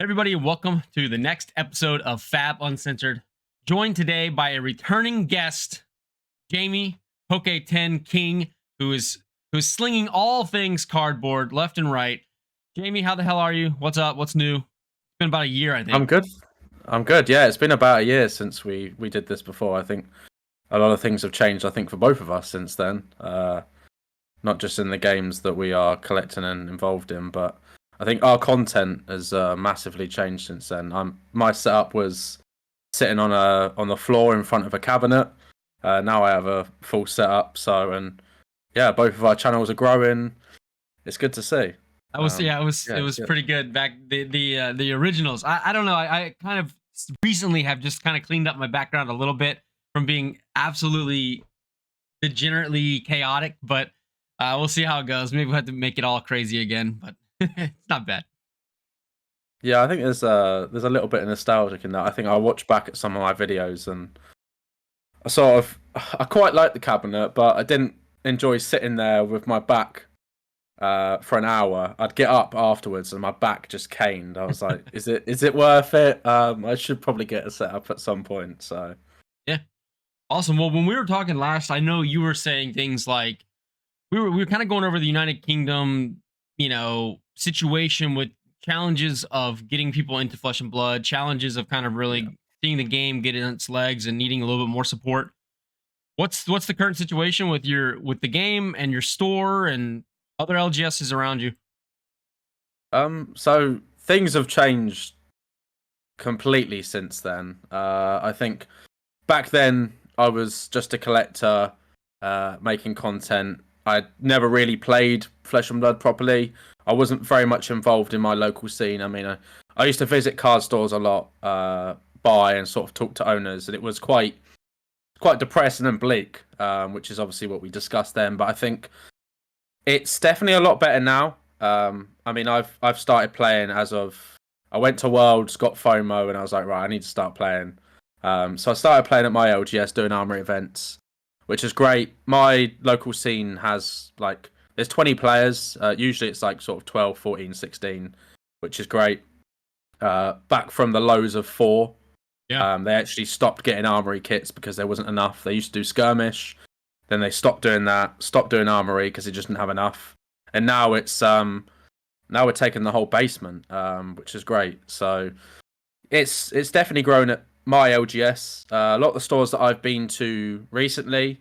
Everybody, welcome to the next episode of Fab Uncensored. Joined today by a returning guest, Jamie Poke 10 King, who's slinging all things cardboard left and right. Jamie, how the hell are you? What's up? What's new? It's been about a year, I think. I'm good. Yeah, it's been about a year since we did this before. I think a lot of things have changed. I think for both of us since then. Not just in the games that we are collecting and involved in, but I think our content has massively changed since then. My setup was sitting on the floor in front of a cabinet. Now I have a full setup. And both of our channels are growing. It's good to see. It was pretty good back the originals. I don't know. I kind of recently have just kind of cleaned up my background a little bit from being absolutely degenerately chaotic, but we'll see how it goes. Maybe we'll have to make it all crazy again, but it's not bad. Yeah, I think there's a little bit of nostalgic in that. I think I watched back at some of my videos and I quite liked the cabinet, but I didn't enjoy sitting there with my back for an hour. I'd get up afterwards and my back just caned. I was like, is it worth it? I should probably get a setup at some point. So yeah, awesome. Well, when we were talking last, I know you were saying things like we were kind of going over the United Kingdom, situation with challenges of getting people into Flesh and Blood, challenges of kind of really seeing the game get in its legs and needing a little bit more support. What's the current situation with the game and your store and other LGSs around you? So things have changed completely since then. I think back then I was just a collector, making content. I never really played Flesh and Blood properly. I wasn't very much involved in my local scene. I mean, I used to visit card stores a lot, buy and sort of talk to owners, and it was quite depressing and bleak, which is obviously what we discussed then. But I think it's definitely a lot better now. I mean, I've started playing I went to Worlds, got FOMO, and I was like, right, I need to start playing. So I started playing at my LGS, doing armory events, which is great. My local scene has there's 20 players. Usually it's like sort of 12, 14, 16, which is great. Back from the lows of 4. Yeah. They actually stopped getting armory kits because there wasn't enough. They used to do skirmish. Then they stopped doing that, stopped doing armory because they just didn't have enough. And now it's now we're taking the whole basement, which is great. So it's definitely grown at my LGS. A lot of the stores that I've been to recently,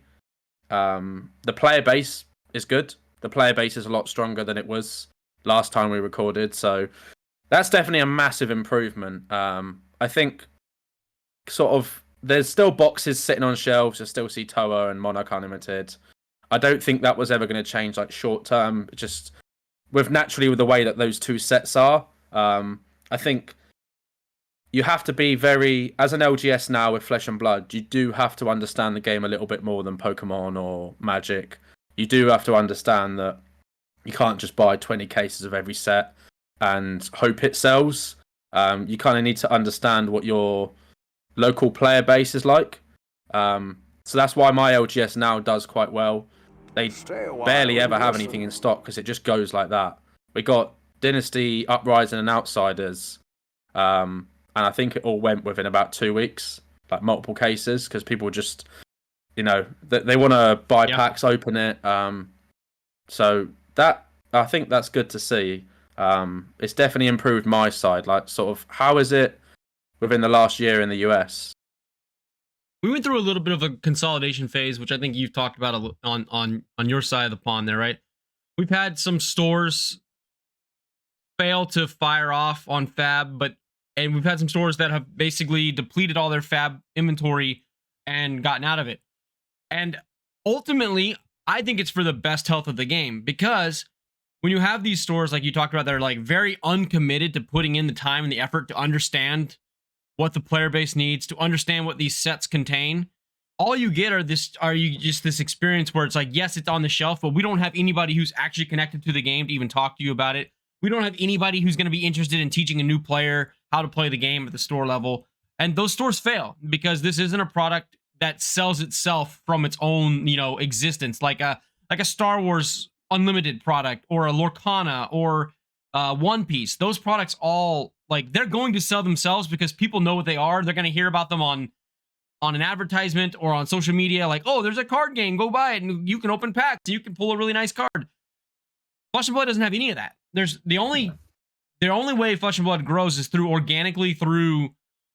the player base is good. The player base is a lot stronger than it was last time we recorded. So that's definitely a massive improvement. I think there's still boxes sitting on shelves. I still see Toa and Monarch Unlimited. I don't think that was ever going to change short term. Just with the way that those two sets are. I think you have to be as an LGS now with Flesh and Blood, you do have to understand the game a little bit more than Pokemon or Magic. You do have to understand that you can't just buy 20 cases of every set and hope it sells. You kind of need to understand what your local player base is like. So that's why my LGS now does quite well. They barely ever have anything in stock because it just goes like that. We got Dynasty, Uprising, and Outsiders. And I think it all went within about 2 weeks, multiple cases, because people just, they want to buy packs, open it. So that, I think that's good to see. It's definitely improved my side. How is it within the last year in the US? We went through a little bit of a consolidation phase, which I think you've talked about on your side of the pond there, right? We've had some stores fail to fire off on Fab, and we've had some stores that have basically depleted all their Fab inventory and gotten out of it. And ultimately, I think it's for the best health of the game, because when you have these stores like you talked about that are very uncommitted to putting in the time and the effort to understand what the player base needs, to understand what these sets contain, all you get are this experience where it's yes, it's on the shelf, but we don't have anybody who's actually connected to the game to even talk to you about it. We don't have anybody who's going to be interested in teaching a new player how to play the game at the store level. And those stores fail because this isn't a product that sells itself from its own, existence, like a Star Wars Unlimited product or a Lorcana or One Piece. Those products all like they're going to sell themselves because people know what they are. They're going to hear about them on an advertisement or on social media, like, oh, there's a card game, go buy it, and you can open packs, and you can pull a really nice card. Flesh and Blood doesn't have any of that. There's the only way Flesh and Blood grows is through organically through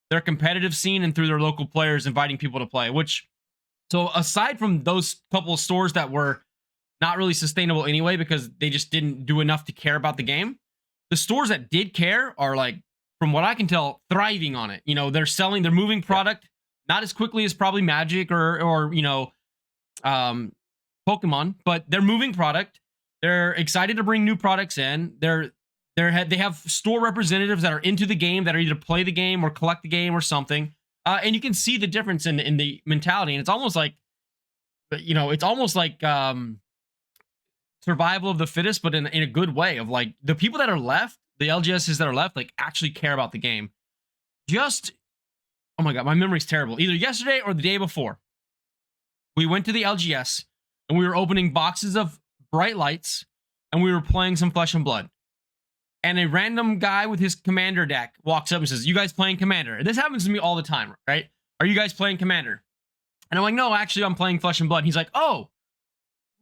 their competitive scene and through their local players inviting people to play. So aside from those couple of stores that were not really sustainable anyway because they just didn't do enough to care about the game, the stores that did care are, like, from what I can tell, thriving on it. You know, they're moving product not as quickly as probably Magic or you know, Pokemon, but they're moving product. They're excited to bring new products in. They have store representatives that are into the game, that are either play the game or collect the game or something. And you can see the difference in the mentality. And it's almost like, you know, survival of the fittest, but in a good way, of like the people that are left, the LGSs that are left, like actually care about the game. Oh my God, my memory's terrible. Either yesterday or the day before, we went to the LGS and we were opening boxes of bright lights and we were playing some Flesh and Blood. And a random guy with his Commander deck walks up and says, you guys playing Commander? And this happens to me all the time, right? Are you guys playing Commander? And I'm like, no, actually, I'm playing Flesh and Blood. And he's like, oh,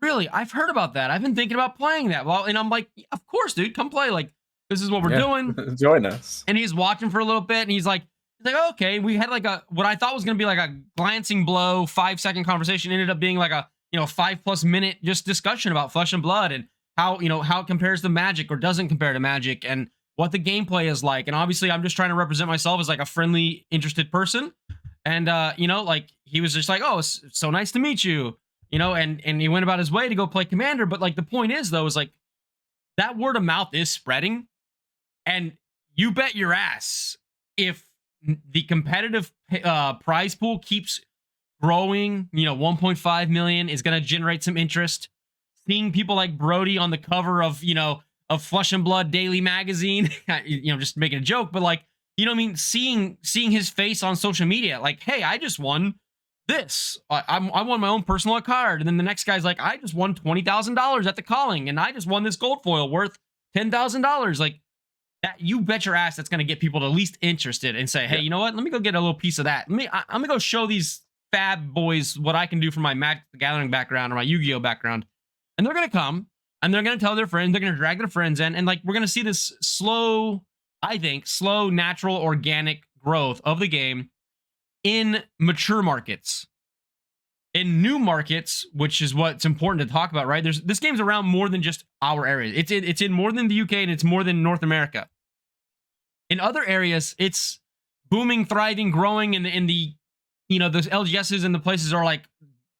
really? I've heard about that. I've been thinking about playing that. Well, and I'm like, of course, dude, come play. Like, this is what we're doing. Join us. And he's watching for a little bit and he's like, okay, we had like what I thought was going to be like a glancing blow 5-second conversation ended up being like a, you know, 5+ minute just discussion about Flesh and Blood and how, you know, how it compares to Magic or doesn't compare to Magic and what the gameplay is like. And obviously I'm just trying to represent myself as like a friendly, interested person. And, you know, like he was just like, oh, it's so nice to meet you, you know, and he went about his way to go play Commander. But like the point is, though, is like that word of mouth is spreading. And you bet your ass if the competitive prize pool keeps growing, you know, 1.5 million is going to generate some interest. Seeing people like Brody on the cover of, you know, of Flesh and Blood Daily Magazine, you know, just making a joke, but like, you know what I mean? Seeing his face on social media, like, hey, I just won this. I won my own personal card. And then the next guy's like, I just won $20,000 at the calling. And I just won this gold foil worth $10,000. Like, that, you bet your ass that's going to get people to at least interested and say, hey, you know what? Let me go get a little piece of that. I'm going to go show these fab boys what I can do from my Magic the Gathering background or my Yu-Gi-Oh background. And they're going to come and they're going to tell their friends, they're going to drag their friends in. And like, we're going to see this slow, natural, organic growth of the game in mature markets. In new markets, which is what's important to talk about, right? This game's around more than just our area. It's in more than the UK and it's more than North America. In other areas, it's booming, thriving, growing, and in the, you know, those LGSs and the places are like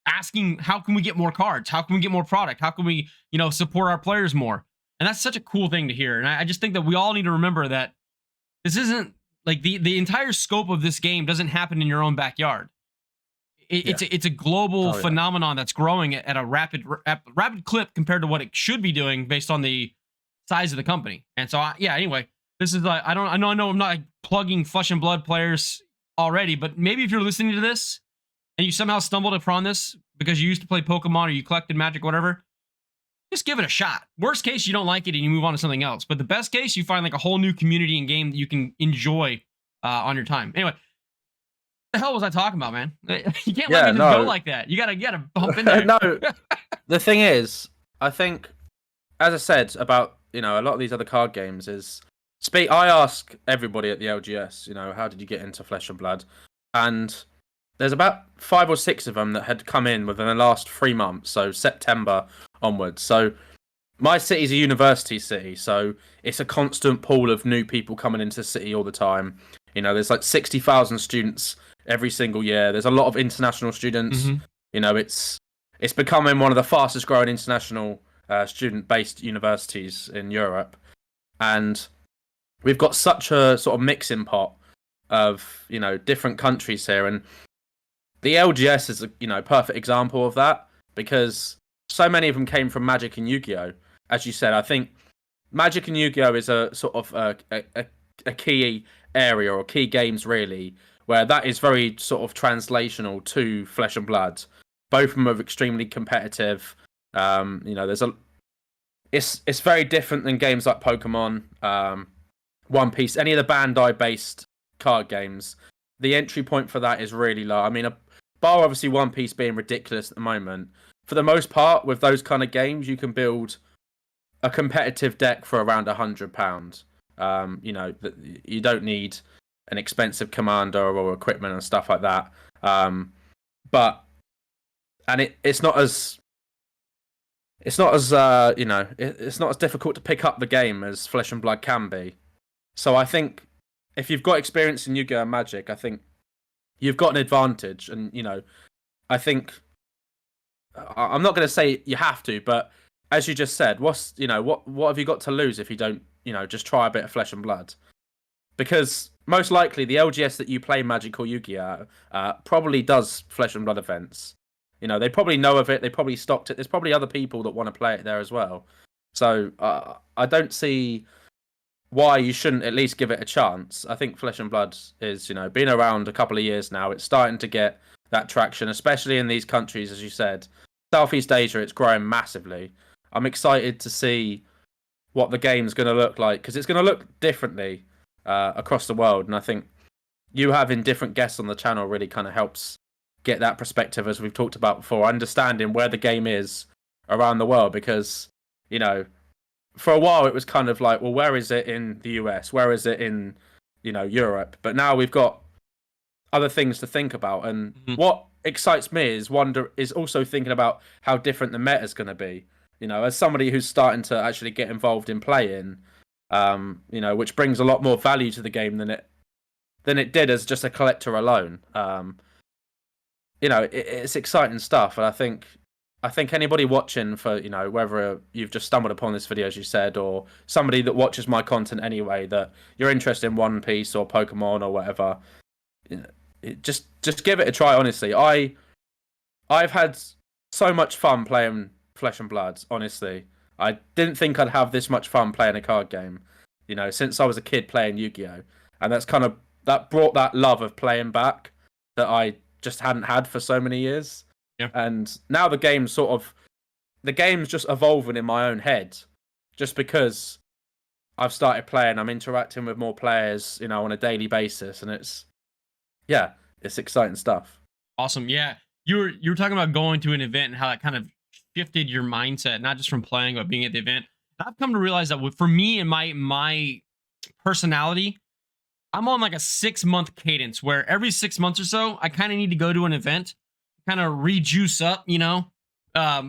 asking, how can we get more cards? How can we get more product? How can we, you know, support our players more? And that's such a cool thing to hear. And I just think that we all need to remember that this isn't like the entire scope of this game doesn't happen in your own backyard. It's a global phenomenon that's growing at a rapid clip compared to what it should be doing based on the size of the company. And so, anyway, this is like, I know I'm not like plugging Flesh and Blood players already, but maybe if you're listening to this and you somehow stumbled upon this because you used to play Pokemon or you collected Magic, whatever, just give it a shot. Worst case, you don't like it and you move on to something else. But the best case, you find like a whole new community and game that you can enjoy on your time. Anyway, the hell was I talking about, man? You can't let me just go like that. You gotta bump in there. No, the thing is, I think, as I said about, you know, a lot of these other card games is, I ask everybody at the LGS, you know, how did you get into Flesh and Blood? And there's about 5 or 6 of them that had come in within the last 3 months, so September onwards. So my city's a university city, so it's a constant pool of new people coming into the city all the time. You know, there's like 60,000 students every single year. There's a lot of international students. Mm-hmm. You know, it's becoming one of the fastest growing international student-based universities in Europe. And we've got such a sort of mixing pot of, you know, different countries here. And the LGS is a, you know, perfect example of that, because so many of them came from Magic and Yu-Gi-Oh! As you said, I think Magic and Yu-Gi-Oh! Is a sort of a key area, or key games really, where that is very sort of translational to Flesh and Blood. Both of them are extremely competitive. You know, it's very different than games like Pokemon. One Piece, any of the Bandai based card games, the entry point for that is really low. I mean, bar obviously One Piece being ridiculous at the moment. For the most part, with those kind of games, you can build a competitive deck for around £100. You know, you don't need an expensive commander or equipment and stuff like that. But it's not as you know, it's not as difficult to pick up the game as Flesh and Blood can be. So I think if you've got experience in Yu-Gi-Oh! And Magic, I think you've got an advantage. And you know, I think I'm not going to say you have to, but as you just said, what have you got to lose if you don't, you know, just try a bit of Flesh and Blood? Because most likely the LGS that you play Magic or Yu-Gi-Oh! Probably does Flesh and Blood events. You know, they probably know of it. They probably stocked it. There's probably other people that want to play it there as well. So I don't see why you shouldn't at least give it a chance. I think Flesh and Blood is, you know, been around a couple of years now. It's starting to get that traction, especially in these countries, as you said. Southeast Asia, it's growing massively. I'm excited to see what the game's going to look like, because it's going to look differently across the world. And I think you having different guests on the channel really kind of helps get that perspective, as we've talked about before, understanding where the game is around the world. Because, you know, for a while it was kind of like, well, where is it in the US? Where is it in, you know, Europe? But now we've got other things to think about. And what excites me is also thinking about how different the meta is going to be. You know, as somebody who's starting to actually get involved in playing, you know, which brings a lot more value to the game than it did as just a collector alone. You know, it's exciting stuff, and I think anybody watching, for, you know, whether you've just stumbled upon this video, as you said, or somebody that watches my content anyway, that you're interested in One Piece or Pokemon or whatever, you know, just give it a try. Honestly, I've had so much fun playing Flesh and Blood. Honestly, I didn't think I'd have this much fun playing a card game, you know, since I was a kid playing Yu-Gi-Oh! And that brought that love of playing back that I just hadn't had for so many years. Yeah. And now the game's just evolving in my own head, just because I've started playing. I'm interacting with more players, you know, on a daily basis, and it's exciting stuff. Awesome. Yeah. You were talking about going to an event and how that kind of shifted your mindset, not just from playing, but being at the event. I've come to realize that for me and my personality, I'm on like a 6-month cadence where every 6 months or so, I kind of need to go to an event, kind of rejuice up, you know,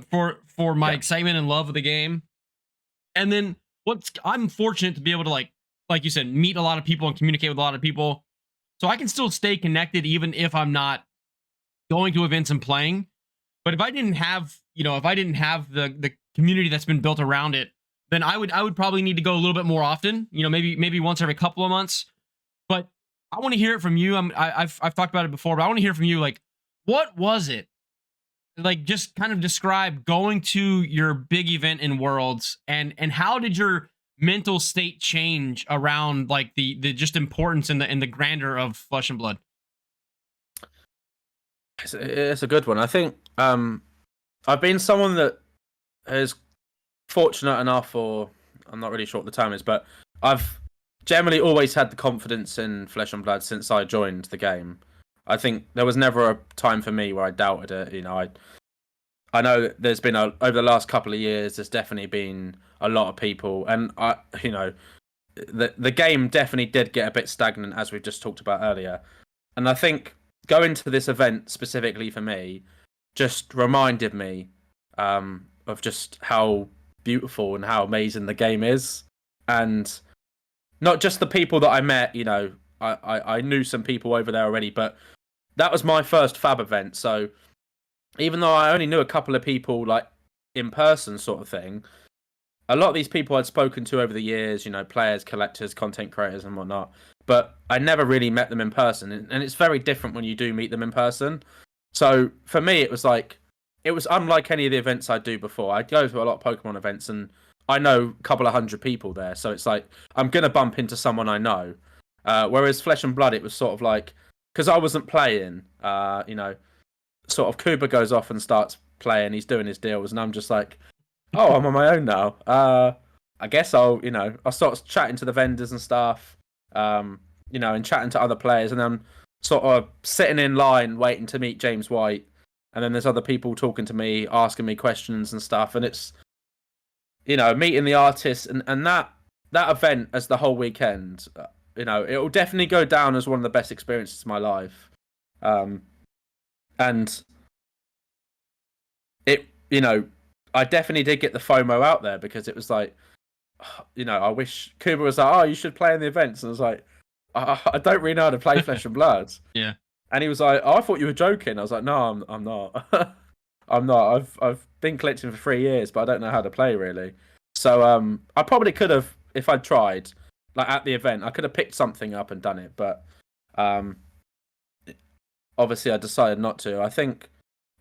for my excitement and love of the game. And then I'm fortunate to be able to, like you said, meet a lot of people and communicate with a lot of people, so I can still stay connected even if I'm not going to events and playing. But if I didn't have, you know, the community that's been built around it, then I would probably need to go a little bit more often, you know, maybe once every couple of months. But I want to hear it from you. I've talked about it before, but I want to hear from you. Like, what was it? Like, just kind of describe going to your big event in Worlds, and how did your mental state change around like the just importance and the grandeur of Flesh and Blood? It's a good one. I think I've been someone that is fortunate enough, or I'm not really sure what the term is, but I've generally always had the confidence in Flesh and Blood since I joined the game. I think there was never a time for me where I doubted it. You know, I know that there's been over the last couple of years, there's definitely been a lot of people, and you know, the game definitely did get a bit stagnant, as we've just talked about earlier. And I think going to this event specifically for me just reminded me of just how beautiful and how amazing the game is. And not just the people that I met, you know, I knew some people over there already, but that was my first Fab event. So even though I only knew a couple of people, like, in person sort of thing, a lot of these people I'd spoken to over the years, you know, players, collectors, content creators and whatnot, but I never really met them in person. And it's very different when you do meet them in person. So for me, it was unlike any of the events I do before. I go to a lot of Pokemon events and I know a couple of hundred people there. So it's like, I'm going to bump into someone I know. Whereas Flesh and Blood, it was sort of like, because I wasn't playing, you know, sort of Kuba goes off and starts playing. He's doing his deals. And I'm just like, oh, I'm on my own now. I guess I'll start chatting to the vendors and stuff, and chatting to other players, and I'm sort of sitting in line waiting to meet James White, and then there's other people talking to me, asking me questions and stuff, and it's meeting the artists and that event as the whole weekend. It will definitely go down as one of the best experiences of my life, and I definitely did get the FOMO out there because it was like, I wish Kuba was like, oh, you should play in the events. And I was like, I don't really know how to play Flesh and Blood. Yeah. And he was like, oh, I thought you were joking. I was like, no, I'm not. I'm not. I've been collecting for 3 years, but I don't know how to play really. So I probably could have, if I'd tried, like at the event, I could have picked something up and done it. But obviously, I decided not to. I think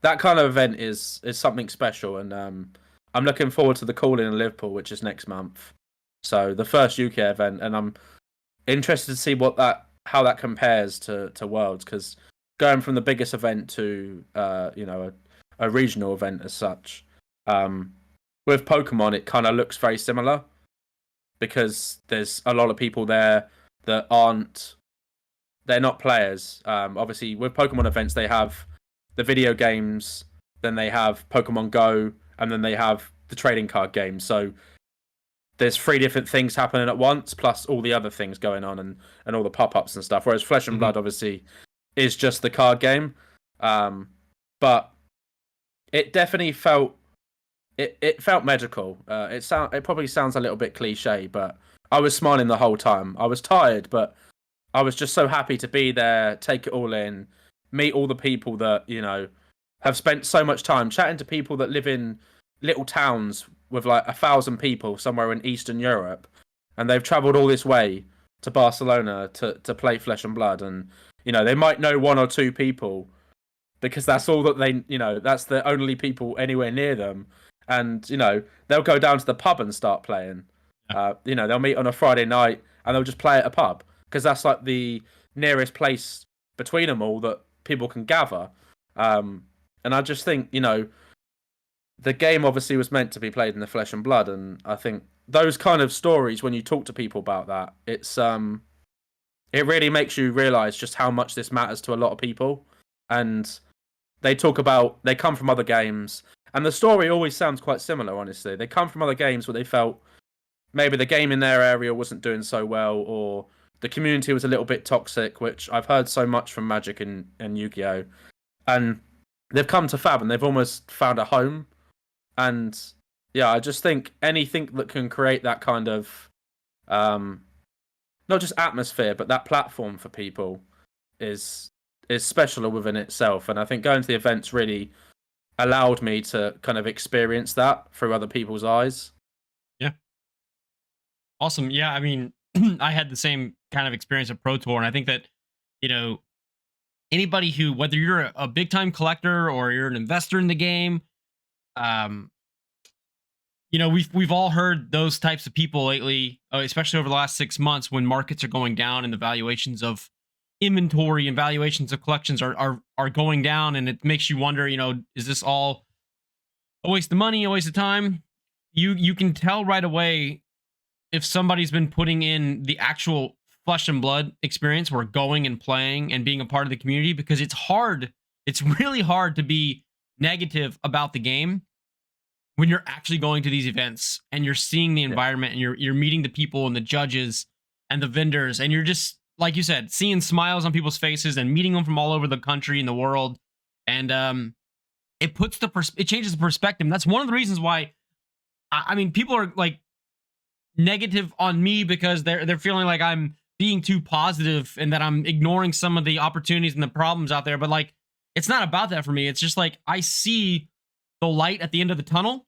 that kind of event is something special, and I'm looking forward to the call-in in Liverpool, which is next month. So the first UK event, and I'm interested to see how that compares to Worlds, because going from the biggest event to a regional event as such, with Pokemon it kind of looks very similar because there's a lot of people there that they're not players. Obviously with Pokemon events they have the video games, then they have Pokemon Go, and then they have the trading card game. So there's 3 different things happening at once, plus all the other things going on and all the pop-ups and stuff. Whereas Flesh and Blood obviously is just the card game. But it definitely felt magical. It probably sounds a little bit cliche, but I was smiling the whole time. I was tired, but I was just so happy to be there, take it all in, meet all the people that have spent so much time chatting to people that live in little towns with like 1,000 people somewhere in Eastern Europe, and they've travelled all this way to Barcelona to play Flesh and Blood, and they might know 1 or 2 people because that's all that that's the only people anywhere near them, and they'll go down to the pub and start playing. They'll meet on a Friday night and they'll just play at a pub because that's like the nearest place between them all that people can gather. And I just think the game obviously was meant to be played in the Flesh and Blood, and I think those kind of stories, when you talk to people about that, it really makes you realize just how much this matters to a lot of people. And they come from other games, and the story always sounds quite similar, honestly. They come from other games where they felt maybe the game in their area wasn't doing so well, or the community was a little bit toxic, which I've heard so much from Magic and Yu-Gi-Oh! And they've come to Fab and they've almost found a home. And yeah, I just think anything that can create that kind of not just atmosphere, but that platform for people is special within itself. And I think going to the events really allowed me to kind of experience that through other people's eyes. Yeah. Awesome. Yeah, I mean, I had the same kind of experience at Pro Tour, and I think that anybody who, whether you're a big time collector or you're an investor in the game, we've all heard those types of people lately, especially over the last 6 months when markets are going down and the valuations of inventory and valuations of collections are going down, and it makes you wonder, is this all a waste of money, a waste of time? You can tell right away if somebody's been putting in the actual Flesh and Blood experience, where going and playing and being a part of the community, because it's hard. It's really hard to be negative about the game when you're actually going to these events and you're seeing the environment and you're meeting the people and the judges and the vendors, and you're just, like you said, seeing smiles on people's faces and meeting them from all over the country and the world. And it changes the perspective. That's one of the reasons why I mean, people are like negative on me because they're feeling like I'm being too positive and that I'm ignoring some of the opportunities and the problems out there. But like, it's not about that for me. It's just like I see the light at the end of the tunnel,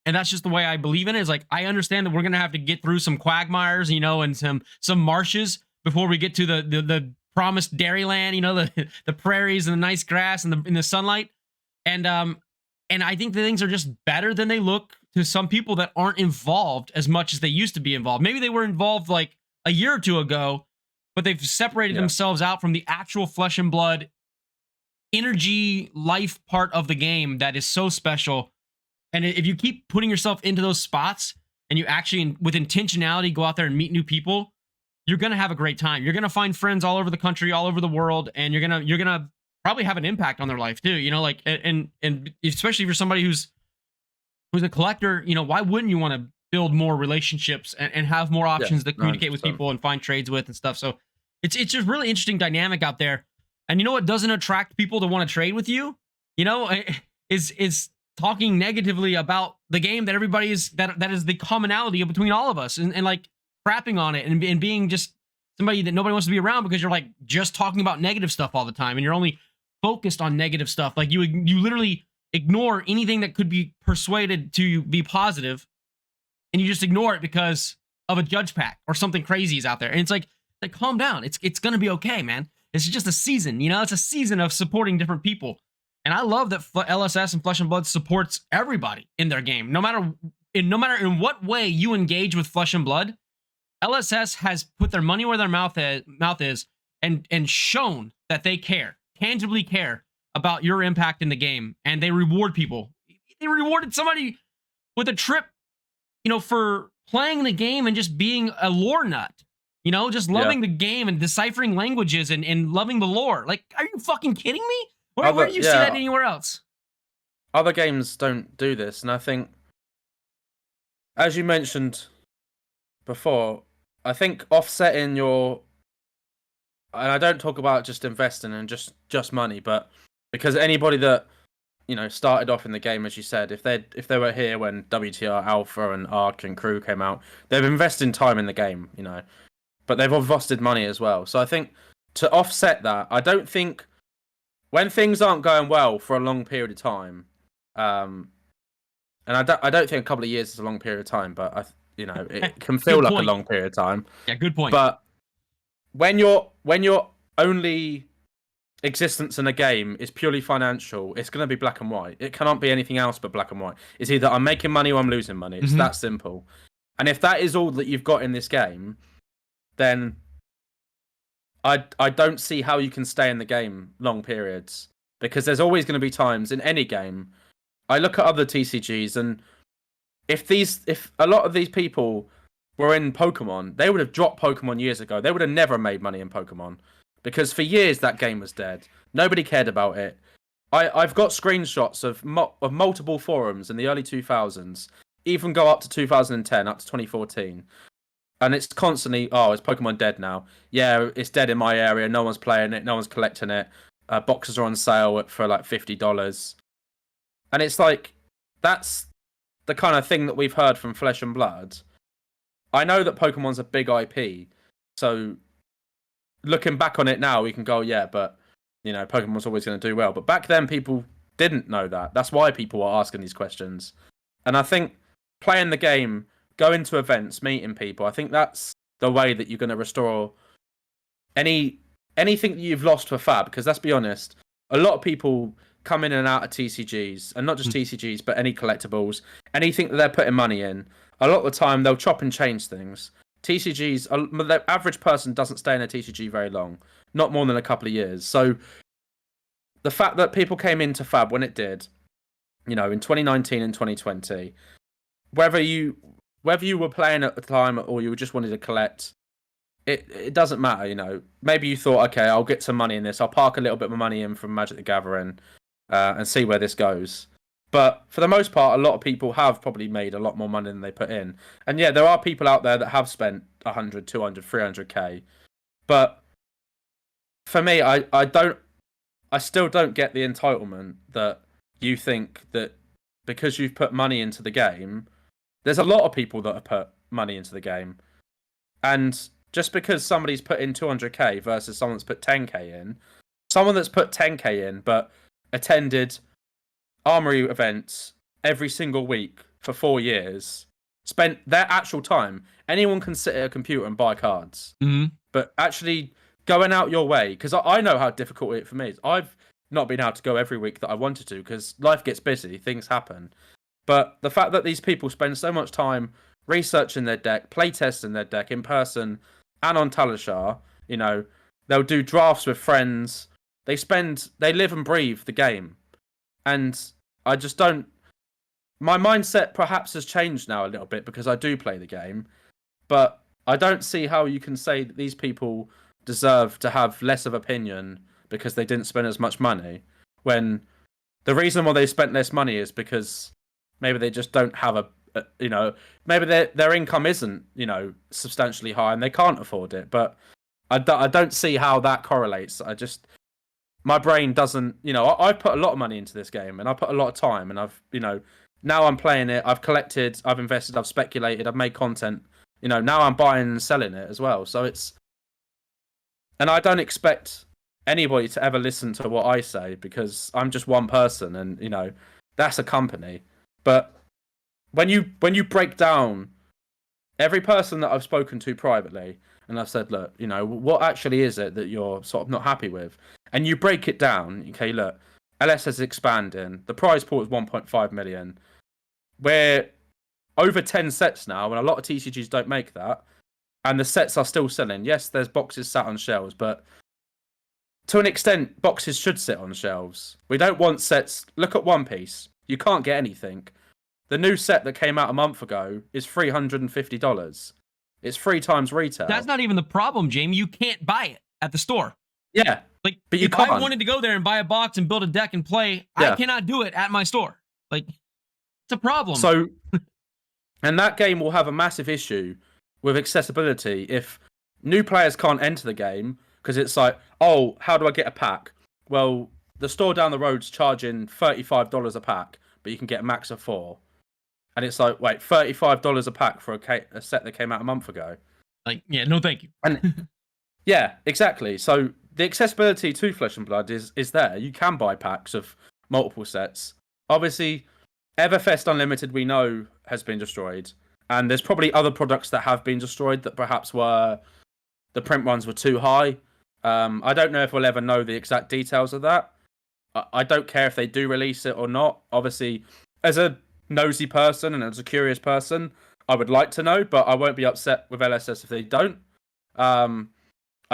and that's just the way I believe in it. Is like, I understand that we're gonna have to get through some quagmires, and some marshes before we get to the promised dairyland, the prairies and the nice grass and in the sunlight. And I think the things are just better than they look to some people that aren't involved as much as they used to be involved. Maybe they were involved like a year or two ago, but they've separated themselves out from the actual Flesh and Blood energy life part of the game that is so special. And if you keep putting yourself into those spots, and you actually, with intentionality, go out there and meet new people, you're gonna have a great time. You're gonna find friends all over the country, all over the world, and you're gonna probably have an impact on their life too. You know, like and especially if you're somebody who's a collector, you know, why wouldn't you want to build more relationships and have more Yeah, options to communicate with 100%. people and find trades with and stuff? So it's just really interesting dynamic out there. And you know what doesn't attract people to want to trade with you? You know, is talking negatively about the game that everybody is that is the commonality between all of us, and like crapping on it and being just somebody that nobody wants to be around because you're like just talking about negative stuff all the time and you're only focused on negative stuff. Like you literally ignore anything that could be persuaded to be positive, and you just ignore it because of a judge pack or something crazy is out there. And it's like calm down. It's gonna be okay, man. It's just a season, you know. It's a season of supporting different people, and I love that LSS and Flesh and Blood supports everybody in their game, no matter in what way you engage with Flesh and Blood. LSS has put their money where their mouth is, and shown that they care, tangibly care about your impact in the game, and they reward people. They rewarded somebody with a trip, you know, for playing the game and just being a lore nut. You know, just loving the game and deciphering languages and loving the lore. Like, are you fucking kidding me? Where do you see that anywhere else? Other games don't do this, and I think, as you mentioned before, I think offsetting your, and I don't talk about just investing and just money, but because anybody that, you know, started off in the game, as you said, if they were here when WTR Alpha and Arc and Crew came out, they've invested time in the game, you know, but they've invested money as well. So I think to offset that, I don't think when things aren't going well for a long period of time, and I don't think a couple of years is a long period of time, but you know, it can feel like a long period of time. Yeah, good point. But when your only existence in a game is purely financial, it's going to be black and white. It cannot be anything else but black and white. It's either I'm making money or I'm losing money. It's that simple. And if that is all that you've got in this game, then I don't see how you can stay in the game long periods, because there's always going to be times in any game. I look at other TCGs, and if a lot of these people were in Pokemon, they would have dropped Pokemon years ago. They would have never made money in Pokemon, because for years that game was dead. Nobody cared about it. I've got screenshots of multiple forums in the early 2000s, even go up to 2010, up to 2014. And it's constantly, oh, is Pokemon dead now? Yeah, it's dead in my area. No one's playing it. No one's collecting it. Boxes are on sale for like $50. And it's like, that's the kind of thing that we've heard from Flesh and Blood. I know that Pokemon's a big IP, so looking back on it now, we can go, yeah, but, you know, Pokemon's always going to do well. But back then, people didn't know that. That's why people were asking these questions. And I think playing the game, going to events, meeting people, I think that's the way that you're going to restore anything that you've lost for Fab. Because let's be honest, a lot of people come in and out of TCGs, and not just TCGs, but any collectibles, anything that they're putting money in. A lot of the time, they'll chop and change things. TCGs, the average person doesn't stay in a TCG very long, not more than a couple of years. So the fact that people came into Fab when it did, you know, in 2019 and 2020, whether you were playing at the time or you just wanted to collect, it doesn't matter, you know. Maybe you thought, okay, I'll get some money in this. I'll park a little bit of money in from Magic the Gathering and see where this goes. But for the most part, a lot of people have probably made a lot more money than they put in. And yeah, there are people out there that have spent 100, 200, 300k. But for me, I still don't get the entitlement that you think that because you've put money into the game, there's a lot of people that have put money into the game. And just because somebody's put in 200k versus someone that's put 10k in, someone that's put 10k in but attended Armory events every single week for 4 years, spent their actual time. Anyone can sit at a computer and buy cards, but actually going out your way, because I know how difficult it for me is. I've not been able to go every week that I wanted to because life gets busy, things happen. But the fact that these people spend so much time researching their deck, playtesting their deck in person and on Talishar, you know, they'll do drafts with friends. They live and breathe the game. And I just don't. my mindset perhaps has changed now a little bit because I do play the game, but I don't see how you can say that these people deserve to have less of opinion because they didn't spend as much money, when the reason why they spent less money is because maybe they just don't have maybe their income isn't, substantially high and they can't afford it. But I don't see how that correlates. My brain doesn't, I put a lot of money into this game and I put a lot of time, and I've, now I'm playing it, I've collected, I've invested, I've speculated, I've made content, now I'm buying and selling it as well. So and I don't expect anybody to ever listen to what I say because I'm just one person, and, that's a company. But when you break down every person that I've spoken to privately, and I've said, look, what actually is it that you're sort of not happy with? And you break it down, okay, look, LS is expanding. The prize pool is 1.5 million. We're over 10 sets now, and a lot of TCGs don't make that. And the sets are still selling. Yes, there's boxes sat on shelves, but to an extent, boxes should sit on shelves. We don't want sets. Look at One Piece. You can't get anything. The new set that came out a month ago is $350. It's 3 times retail. That's not even the problem, Jamie. You can't buy it at the store. Yeah. Like, but you if can't. I wanted to go there and buy a box and build a deck and play, yeah. I cannot do it at my store. Like, it's a problem. So, and that game will have a massive issue with accessibility if new players can't enter the game because it's like, oh, how do I get a pack? Well, the store down the road's charging $35 a pack, but you can get a max of 4. And it's like, wait, $35 a pack for a set that came out a month ago. Like, yeah, no, thank you. And yeah, exactly. So the accessibility to Flesh and Blood is there. You can buy packs of multiple sets. Obviously, Everfest Unlimited, we know, has been destroyed. And there's probably other products that have been destroyed that perhaps the print runs were too high. I don't know if we'll ever know the exact details of that. I don't care if they do release it or not. Obviously, as a nosy person and as a curious person, I would like to know, but I won't be upset with LSS if they don't. I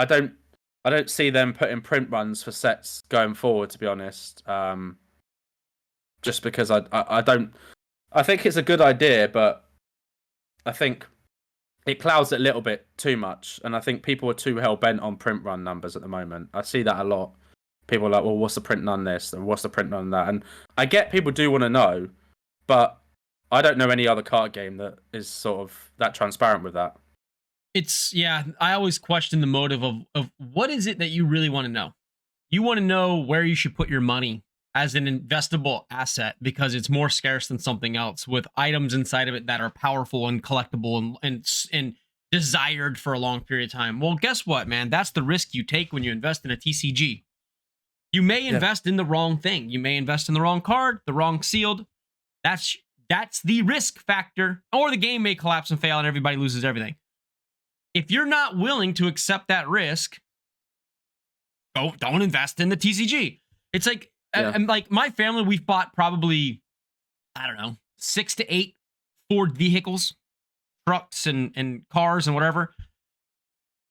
don't see them putting print runs for sets going forward, to be honest. Just because I think it's a good idea, but I think it clouds it a little bit too much, and I think people are too hell bent on print run numbers at the moment. I see that a lot. People are like, well, what's the print run this and what's the print run that? And I get people do want to know, but I don't know any other card game that is sort of that transparent with that. I always question the motive of what is it that you really want to know? You want to know where you should put your money as an investable asset because it's more scarce than something else, with items inside of it that are powerful and collectible and desired for a long period of time. Well, guess what, man? That's the risk you take when you invest in a TCG. You may invest in the wrong thing. You may invest in the wrong card, the wrong sealed. That's the risk factor. Or the game may collapse and fail and everybody loses everything. If you're not willing to accept that risk, don't invest in the TCG. It's like, and like my family, we've bought probably, I don't know, 6 to 8 Ford vehicles, trucks and cars and whatever.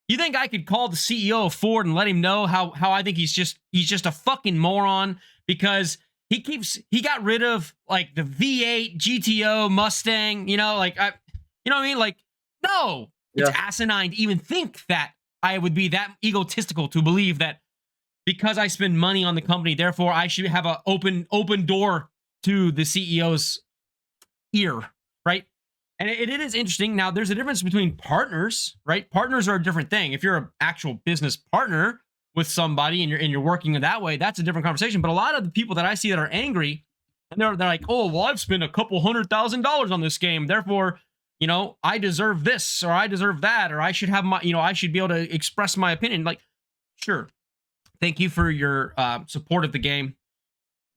You think I could call the CEO of Ford and let him know how I think he's just a fucking moron because he got rid of like the V8 GTO Mustang, you know what I mean? Like, no, it's asinine to even think that I would be that egotistical to believe that because I spend money on the company, therefore I should have an open door to the CEO's ear, right? And it is interesting. Now, there's a difference between partners, right? Partners are a different thing. If you're an actual business partner with somebody and you're working in that way, that's a different conversation. But a lot of the people that I see that are angry, and they're like, oh, well, I've spent a couple $100,000 on this game, therefore, I deserve this or I deserve that, or I should have my, I should be able to express my opinion. Like, sure, thank you for your support of the game.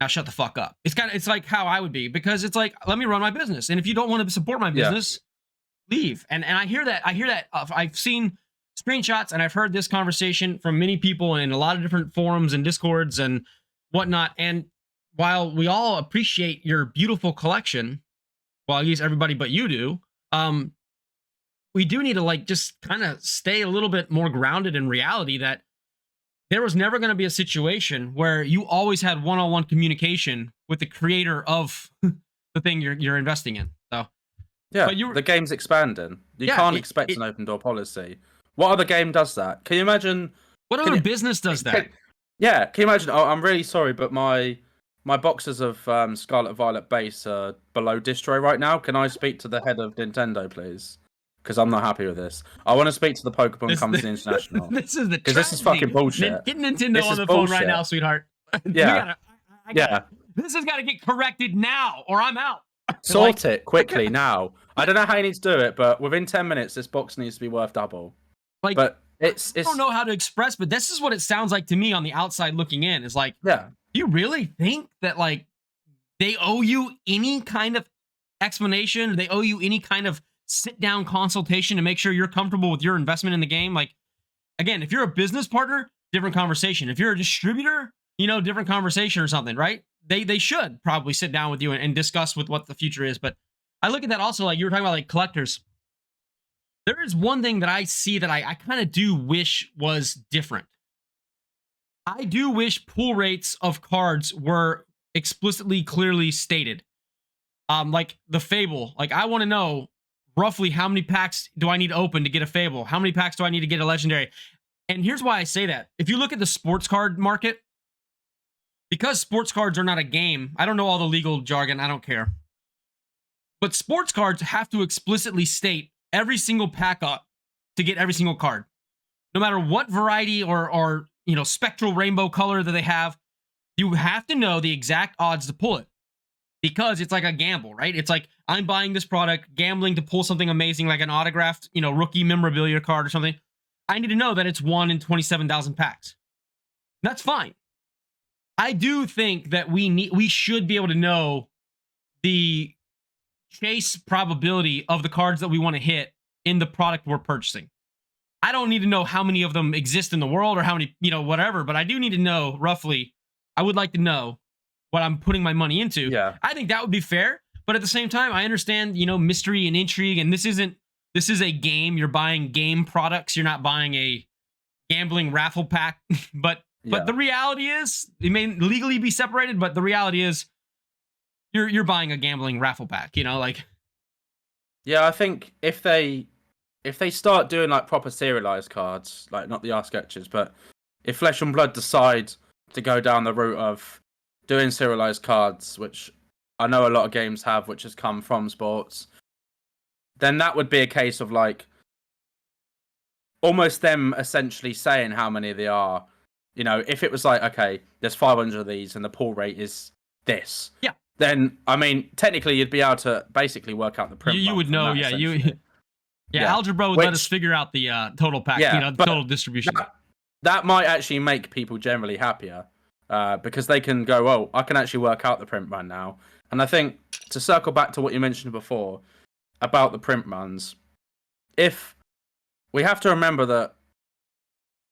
Now shut the fuck up. It's like how I would be, because it's like, let me run my business. And if you don't want to support my business, leave. And I hear that. I've seen screenshots and I've heard this conversation from many people in a lot of different forums and discords and whatnot. And while we all appreciate your beautiful collection, well, at least everybody but you do, we do need to like just kind of stay a little bit more grounded in reality that there was never going to be a situation where you always had one-on-one communication with the creator of the thing you're investing in. So Yeah, but the game's expanding. You yeah, can't expect an open door policy. What other game does that? Can you imagine? what Can other business does that? yeah, can you imagine? Oh, I'm really sorry, but my boxes of Scarlet Violet base are below distro right now. Can I speak to the head of Nintendo, please? Because I'm not happy with this. I want to speak to the Pokemon Company International. This is the Because this is tragedy. fucking bullshit. Get Nintendo This on is the phone right bullshit. now, sweetheart. Yeah. Yeah. This has got to get corrected now, or I'm out. Sort it quickly now. I don't know how you need to do it, but within 10 minutes, this box needs to be worth double. Like, but I don't know how to express, but this is what it sounds like to me on the outside looking in. Is like, yeah. You really think that like they owe you any kind of explanation? Or they owe you any kind of sit down consultation to make sure you're comfortable with your investment in the game? Like, again, if you're a business partner, different conversation. If you're a distributor, different conversation or something, right? They should probably sit down with you and discuss with what the future is. But I look at that also, like you were talking about, like collectors. There is one thing that I see that I kind of do wish was different. I do wish pull rates of cards were explicitly clearly stated. Like the Fable. Like I want to know roughly how many packs do I need to open to get a Fable? How many packs do I need to get a legendary? And here's why I say that. If you look at the sports card market, because sports cards are not a game, I don't know all the legal jargon, I don't care. But sports cards have to explicitly state every single pack up to get every single card. No matter what variety or spectral rainbow color that they have, you have to know the exact odds to pull it. Because it's like a gamble, right? It's like I'm buying this product, gambling to pull something amazing like an autographed, rookie memorabilia card or something. I need to know that it's 1 in 27,000 packs. That's fine. I do think that we should be able to know the chase probability of the cards that we want to hit in the product we're purchasing. I don't need to know how many of them exist in the world or how many, whatever, but I do need to know roughly. I would like to know what I'm putting my money into. Yeah. I think that would be fair, but at the same time, I understand, mystery and intrigue, and this is a game. You're buying game products. You're not buying a gambling raffle pack. But the reality is, it may legally be separated, but the reality is, you're buying a gambling raffle pack. Yeah, I think if they start doing like proper serialized cards, like not the art sketches, but if Flesh and Blood decide to go down the route of doing serialized cards, which I know a lot of games have, which has come from sports, then that would be a case of like almost them essentially saying how many they are. If it was like, okay, there's 500 of these and the pull rate is this. Yeah. Then, I mean, technically you'd be able to basically work out the print. You would know, that, yeah. Algebra would let us figure out the total pack, the total distribution. That might actually make people generally happier. Because they can go, oh, I can actually work out the print run now. And I think to circle back to what you mentioned before about the print runs, if we have to remember that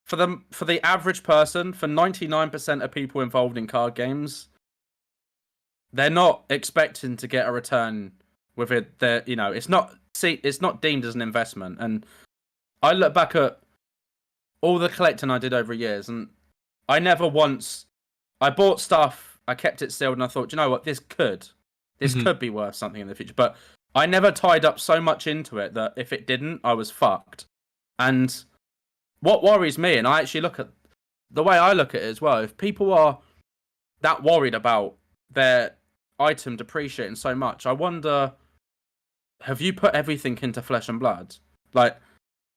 for the average person, for 99% of people involved in card games, they're not expecting to get a return with it. It's not deemed as an investment. And I look back at all the collecting I did over years, and I never once. I bought stuff, I kept it sealed, and I thought, you know what, this could be worth something in the future. But I never tied up so much into it that if it didn't, I was fucked. And what worries me, and I actually look at the way I look at it as well, if people are that worried about their item depreciating so much, I wonder, have you put everything into Flesh and Blood? Like,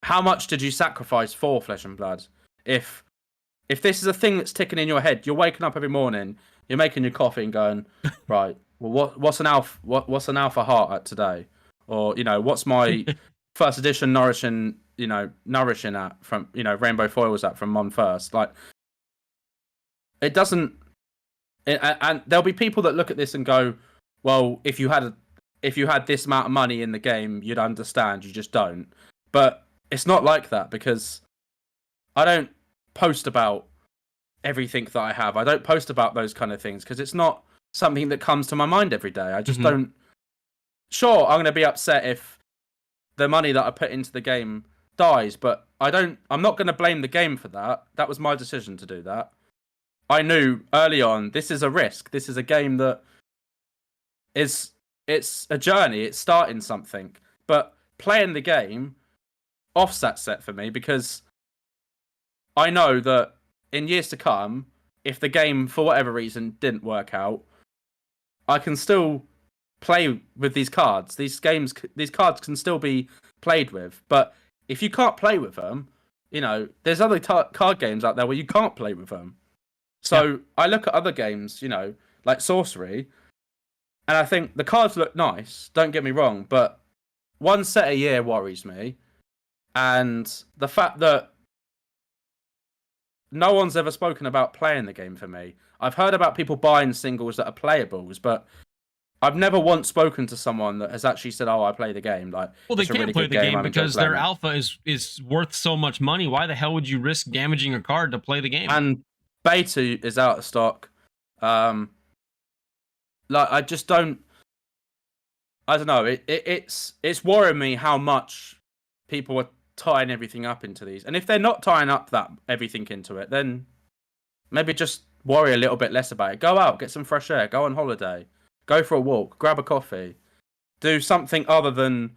how much did you sacrifice for Flesh and Blood? If this is a thing that's ticking in your head, you're waking up every morning, you're making your coffee and going, right, well, what's an alpha heart at today? Or, what's my first edition nourishing at from, rainbow foils at from Mon First? Like, it doesn't, and there'll be people that look at this and go, well, if you had this amount of money in the game, you'd understand. You just don't. But it's not like that, because I don't post about everything that I have. I don't post about those kind of things because it's not something that comes to my mind every day. I just don't. Sure, I'm going to be upset if the money that I put into the game dies, but I'm not going to blame the game for that. That was my decision to do that. I knew early on, this is a risk. This is a game that is it's a journey. It's starting something, but playing the game offs that set for me because I know that in years to come, if the game for whatever reason didn't work out, I can still play with these cards. These cards can still be played with. But if you can't play with them, there's other card games out there where you can't play with them. So I look at other games, like Sorcery, and I think the cards look nice. Don't get me wrong, but one set a year worries me, and the fact that no one's ever spoken about playing the game for me. I've heard about people buying singles that are playables, but I've never once spoken to someone that has actually said, "Oh, I play the game." Like, well, they it's a can't really play good the game I'm because enjoying their playing it. alpha is worth so much money. Why the hell would you risk damaging a card to play the game? And beta is out of stock. Like, I just don't. I don't know. It's worrying me how much people are tying everything up into these. And if they're not tying up that everything into it, then maybe just worry a little bit less about it. Go out, get some fresh air, go on holiday, go for a walk, grab a coffee, do something other than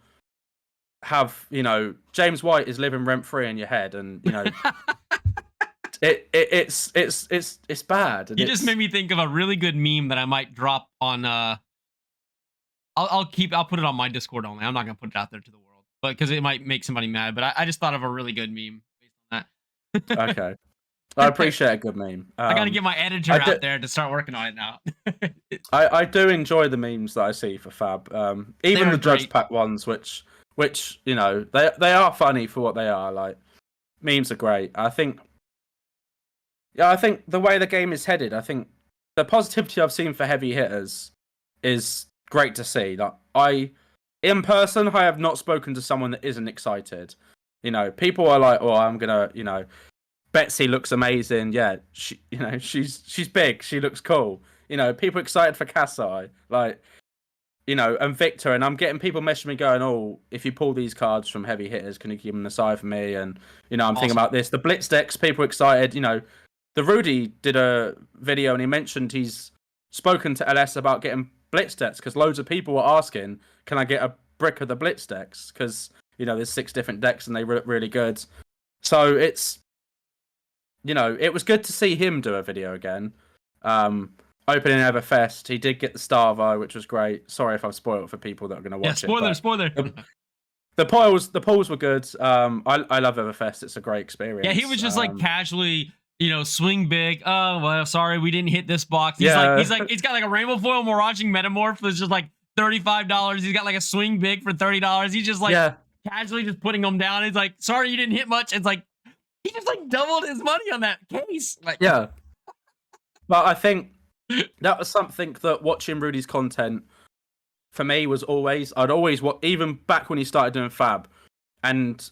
have James White is living rent free in your head, and it's bad. And You just made me think of a really good meme that I might drop on. I'll put it on my Discord only. I'm not gonna put it out there to the world, but because it might make somebody mad. But I just thought of a really good meme based on that. Okay. I appreciate a good meme. I got to get my editor out there to start working on it now. I do enjoy the memes that I see for Fab. Even the Judge great. Pack ones, which they are funny for what they are. Like, memes are great. I think the way the game is headed, I think the positivity I've seen for heavy hitters is great to see. Like, in person, I have not spoken to someone that isn't excited. People are like, "Oh, I'm gonna," Betsy looks amazing. Yeah, she's big. She looks cool. People excited for Kasai, like, and Victor. And I'm getting people messaging me going, "Oh, if you pull these cards from heavy hitters, can you give them a side for me?" And I'm thinking about this. The Blitz decks, people excited. The Rudy did a video and he mentioned he's spoken to LS about getting Blitz decks because loads of people were asking, "Can I get a brick of the Blitz decks?" Because there's 6 different decks and they look really good. So it's. It was good to see him do a video again. Opening Everfest, he did get the Starvo, which was great. Sorry if I've spoiled it for people that are going to watch it. Spoiler. The polls were good. I love Everfest. It's a great experience. Yeah, he was just like casually, swing big. Oh well, sorry, we didn't hit this box. He's got like a rainbow foil Miraging Metamorph that's just like $35. He's got like a swing big for $30. He's just like casually just putting them down. He's like, sorry, you didn't hit much. It's like. He just like doubled his money on that case. Like, yeah. But I think that was something that watching Rudy's content for me was I'd always even back when he started doing Fab, and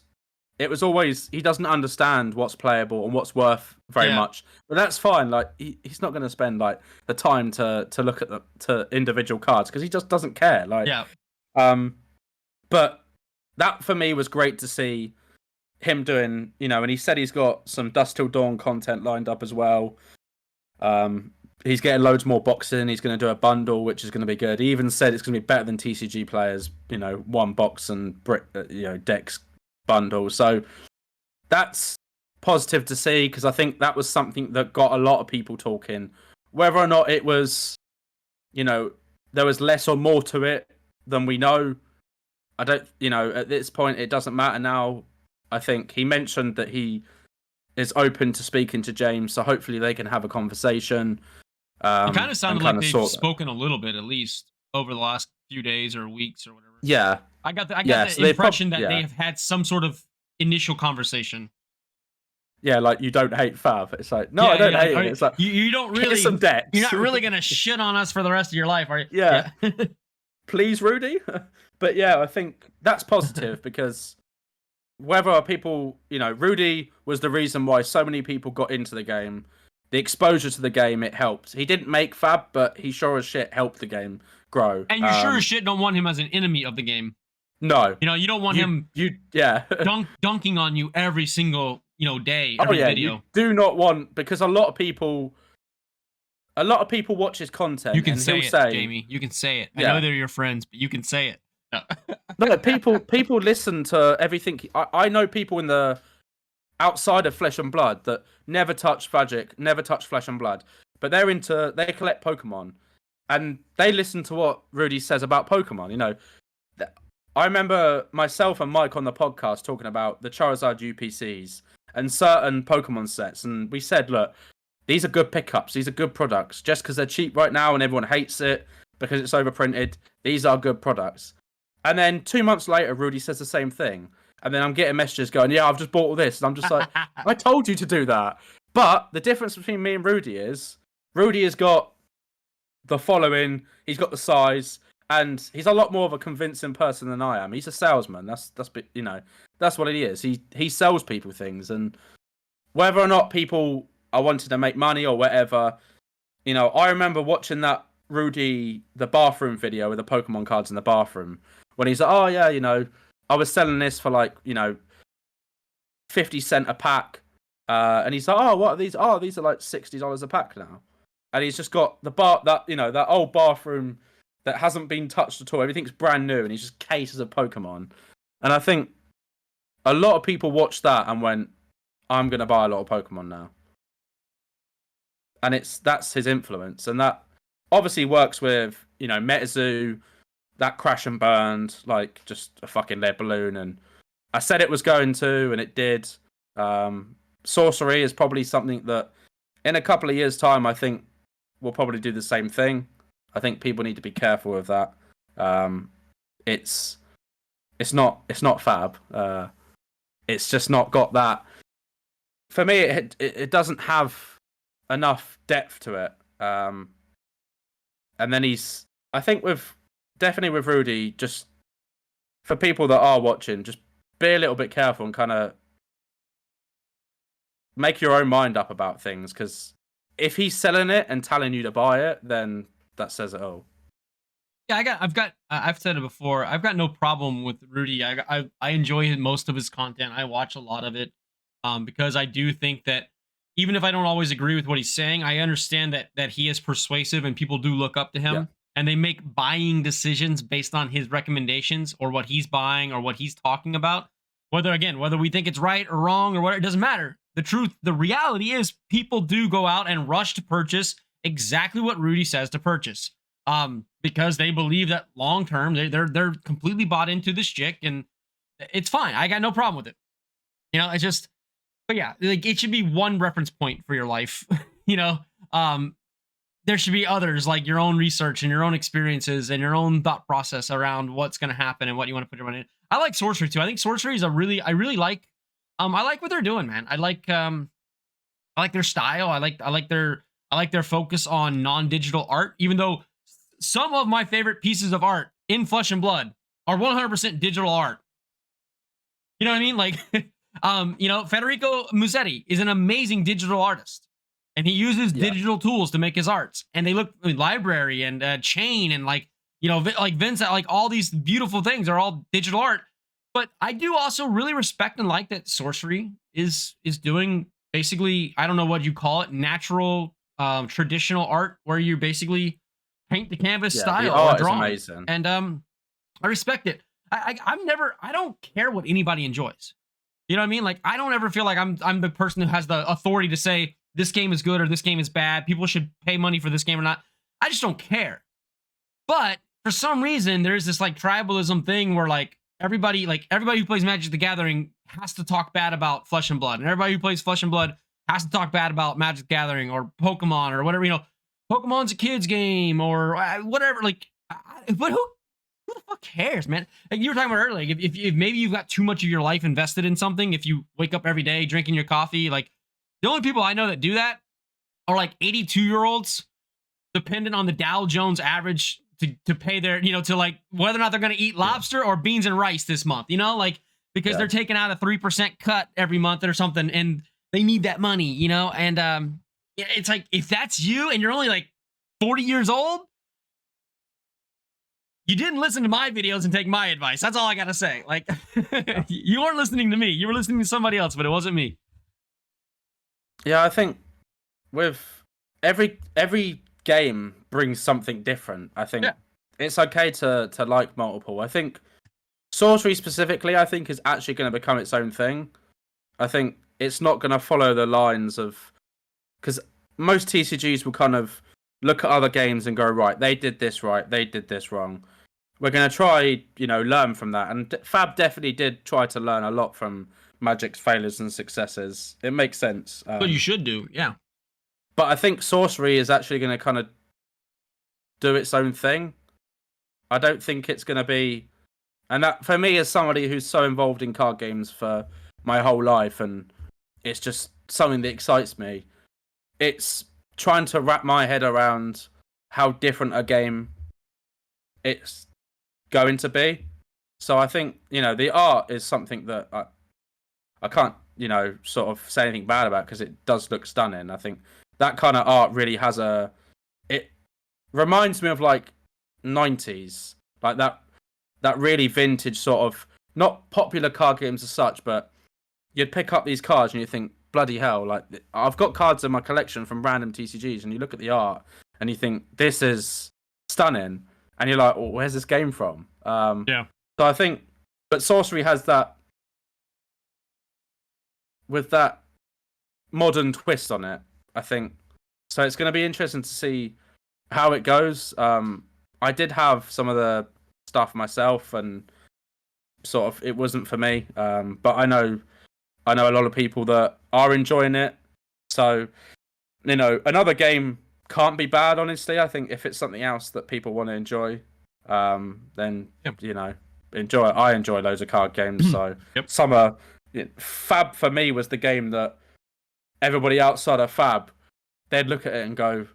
it was always he doesn't understand what's playable and what's worth very much. But that's fine. Like he's not going to spend like the time to look at to individual cards because he just doesn't care. Like but that for me was great to see. Him doing, and he said he's got some Dusk Till Dawn content lined up as well. He's getting loads more boxes in. He's going to do a bundle, which is going to be good. He even said it's going to be better than TCG players, one box and decks bundle. So that's positive to see because I think that was something that got a lot of people talking. Whether or not it was, there was less or more to it than we know. I don't, at this point, it doesn't matter now. I think he mentioned that he is open to speaking to James, so hopefully they can have a conversation. It kind of sounded like they've spoken a little bit, at least over the last few days or weeks or whatever. Yeah, I got the impression that they have had some sort of initial conversation. Yeah, like you don't hate Fab. It's like no, I don't hate it. It's like you don't really. Here's some decks. You're not really gonna shit on us for the rest of your life, are you? Yeah. Please, Rudy. But yeah, I think that's positive because. Whether people, Rudy was the reason why so many people got into the game. The exposure to the game, it helped. He didn't make Fab, but he sure as shit helped the game grow. And you sure as shit don't want him as an enemy of the game. No. You don't want him dunking on you every single, day, every video. You do not want, because a lot of people, a lot of people watch his content. You can and say he'll it, say, Jamie. You can say it. Yeah. I know they're your friends, but you can say it. No. No, people listen to everything. I know people in the outside of Flesh and Blood that never touch Magic, never touch Flesh and Blood, but they collect Pokemon, and they listen to what Rudy says about Pokemon. You know, I remember myself and Mike on the podcast talking about the Charizard UPCs and certain Pokemon sets, and we said, look, these are good pickups, these are good products. Just because they're cheap right now and everyone hates it because it's overprinted, these are good products. And then 2 months later, Rudy says the same thing. And then I'm getting messages going, yeah, I've just bought all this. And I'm just like, I told you to do that. But the difference between me and Rudy is Rudy has got the following, he's got the size, and he's a lot more of a convincing person than I am. He's a salesman. That's you know, that's what he is. He sells people things, and whether or not people are wanting to make money or whatever, you know, I remember watching that Rudy the bathroom video with the Pokemon cards in the bathroom when he's like, oh yeah, you know, I was selling this for like, you know, 50 cents a pack, and he's like, oh, what are these? Oh, these are like $60 a pack now, and he's just got that you know, that old bathroom that hasn't been touched at all. Everything's brand new, and he's just cases of Pokemon. And I think a lot of people watched that and went, I'm gonna buy a lot of Pokemon now. And that's his influence, and that obviously works with, you know, MetaZoo, that crash and burned like just a fucking lead balloon, and I said it was going to, and it did. Sorcery is probably something that in a couple of years' time, I think we'll probably do the same thing. I think people need to be careful with that. It's not fab. It's just not got that. For me, it doesn't have enough depth to it. And then I think definitely with Rudy, just for people that are watching, just be a little bit careful and kind of make your own mind up about things, because if he's selling it and telling you to buy it, then that says it all. Yeah, I've said it before. I've got no problem with Rudy. I enjoy most of his content. I watch a lot of it, because I do think that even if I don't always agree with what he's saying, I understand that he is persuasive and people do look up to him. Yeah. And they make buying decisions based on his recommendations or what he's buying or what he's talking about. Whether we think it's right or wrong or what, it doesn't matter. The reality is people do go out and rush to purchase exactly what Rudy says to purchase. Because they believe that long term they're completely bought into this chick, and it's fine. I got no problem with it. You know, it's just, but yeah, like it should be one reference point for your life. You know, there should be others, like your own research and your own experiences and your own thought process around what's going to happen and what you want to put your money in. I like sorcery too. I think sorcery is I really like. I like what they're doing, man. I like their style. I like their focus on non-digital art, even though some of my favorite pieces of art in Flesh and Blood are 100% digital art. You know what I mean? Like, you know, Federico Musetti is an amazing digital artist, and he uses digital tools to make his arts, and they look library and chain and like, you know, like Vince, like all these beautiful things are all digital art. But I do also really respect and like that sorcery is doing basically, I don't know what you call it, natural, traditional art, where you basically paint the canvas style the art or drawing. is amazing. And I respect it. I don't care what anybody enjoys. You know what I mean? Like, I don't ever feel like I'm the person who has the authority to say this game is good or this game is bad. People should pay money for this game or not. I just don't care. But for some reason, there's this like tribalism thing where like everybody who plays Magic the Gathering has to talk bad about Flesh and Blood, and everybody who plays Flesh and Blood has to talk bad about Magic the Gathering or Pokemon or whatever. You know, Pokemon's a kid's game or whatever. Like, but who the fuck cares, man? Like you were talking about earlier, if maybe you've got too much of your life invested in something, if you wake up every day drinking your coffee, like the only people I know that do that are like 82-year-olds dependent on the Dow Jones average to pay their, you know, to like whether or not they're going to eat lobster or beans and rice this month, you know, like because they're taking out a 3% cut every month or something, and they need that money, you know, and it's like if that's you and you're only like 40 years old, you didn't listen to my videos and take my advice. That's all I gotta say. Like, you weren't listening to me. You were listening to somebody else, but it wasn't me. Yeah, I think with every game brings something different. I think it's okay to like multiple. I think sorcery specifically, I think, is actually going to become its own thing. I think it's not going to follow the lines of, because most TCGs will kind of look at other games and go, right, they did this right, they did this wrong. We're going to try, learn from that. And Fab definitely did try to learn a lot from Magic's failures and successes. It makes sense. But you should do, yeah. But I think sorcery is actually going to kind of do its own thing. I don't think it's going to be, and that for me as somebody who's so involved in card games for my whole life, and it's just something that excites me. It's trying to wrap my head around how different a game it's going to be. So I think, the art is something that I can't, sort of say anything bad about, because it does look stunning. I think that kind of art really has it reminds me of like 90s, like that really vintage sort of, not popular card games as such, but you'd pick up these cards and you think, bloody hell, like I've got cards in my collection from random TCGs, and you look at the art and you think, this is stunning, and you're like, oh, where's this game from? Yeah. So I think, but sorcery has that, with that modern twist on it, I think. So it's going to be interesting to see how it goes. I did have some of the stuff myself, and sort of it wasn't for me. But I know a lot of people that are enjoying it. So, another game can't be bad, honestly. I think if it's something else that people want to enjoy, then, enjoy it. I enjoy loads of card games. So, Fab for me was the game that everybody outside of Fab, they'd look at it and go,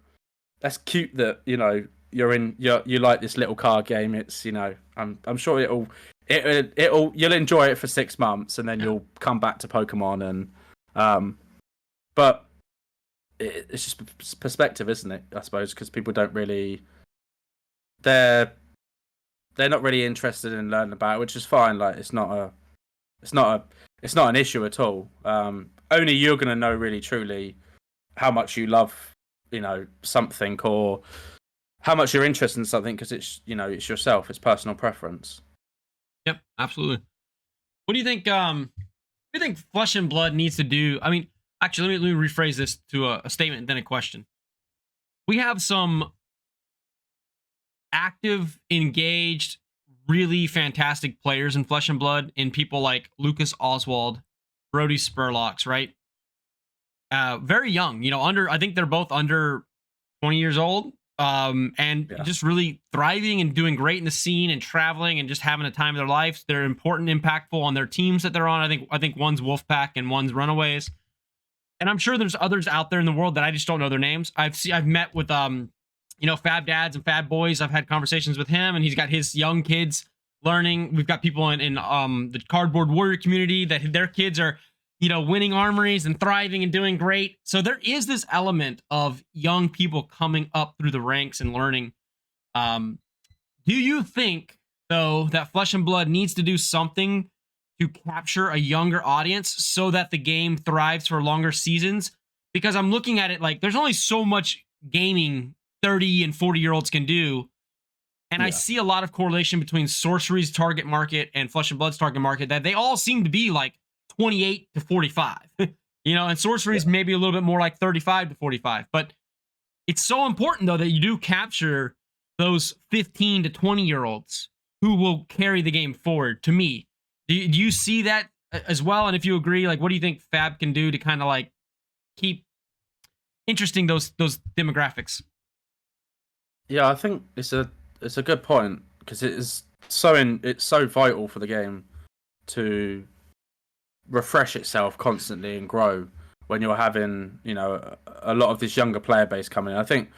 that's cute that, you like this little card game. It's, I'm sure it'll you'll enjoy it for 6 months, and then you'll come back to Pokemon, and but it's just perspective, isn't it? I suppose, because people don't really, they're not really interested in learning about it, which is fine. Like it's not an issue at all. Only you're gonna know really truly how much you love, something, or how much you're interested in something, because it's it's yourself, it's personal preference. Yep, absolutely. What do you think? What do you think Flesh and Blood needs to do? I mean, actually, let me rephrase this to a statement and then a question. We have some active, engaged, really fantastic players in Flesh and Blood, in people like Lucas Oswald, Brody Spurlocks, right? Very young, I think they're both under 20 years old. Just really thriving and doing great in the scene, and traveling and just having a time of their lives. They're important, impactful on their teams that they're on. I think one's Wolfpack and one's Runaways. And I'm sure there's others out there in the world that I just don't know their names. I've met with Fab Dads and Fab Boys. I've had conversations with him, and he's got his young kids learning. We've got people in the Cardboard Warrior community that their kids are winning armories and thriving and doing great. So there is this element of young people coming up through the ranks and learning. Do you think, though, that Flesh and Blood needs to do something to capture a younger audience so that the game thrives for longer seasons? Because I'm looking at it like there's only so much gaming 30 and 40-year-olds can do. And I see a lot of correlation between Sorcery's target market and Flesh and Blood's target market, that they all seem to be like 28 to 45, and Sorcery's maybe a little bit more like 35 to 45. But it's so important, though, that you do capture those 15 to 20-year-olds who will carry the game forward, to me. Do you see that as well? And if you agree, like, what do you think Fab can do to kind of like keep interesting those demographics? Yeah, I think it's a good point, because it's so vital for the game to refresh itself constantly and grow when you're having a lot of this younger player base coming in. I think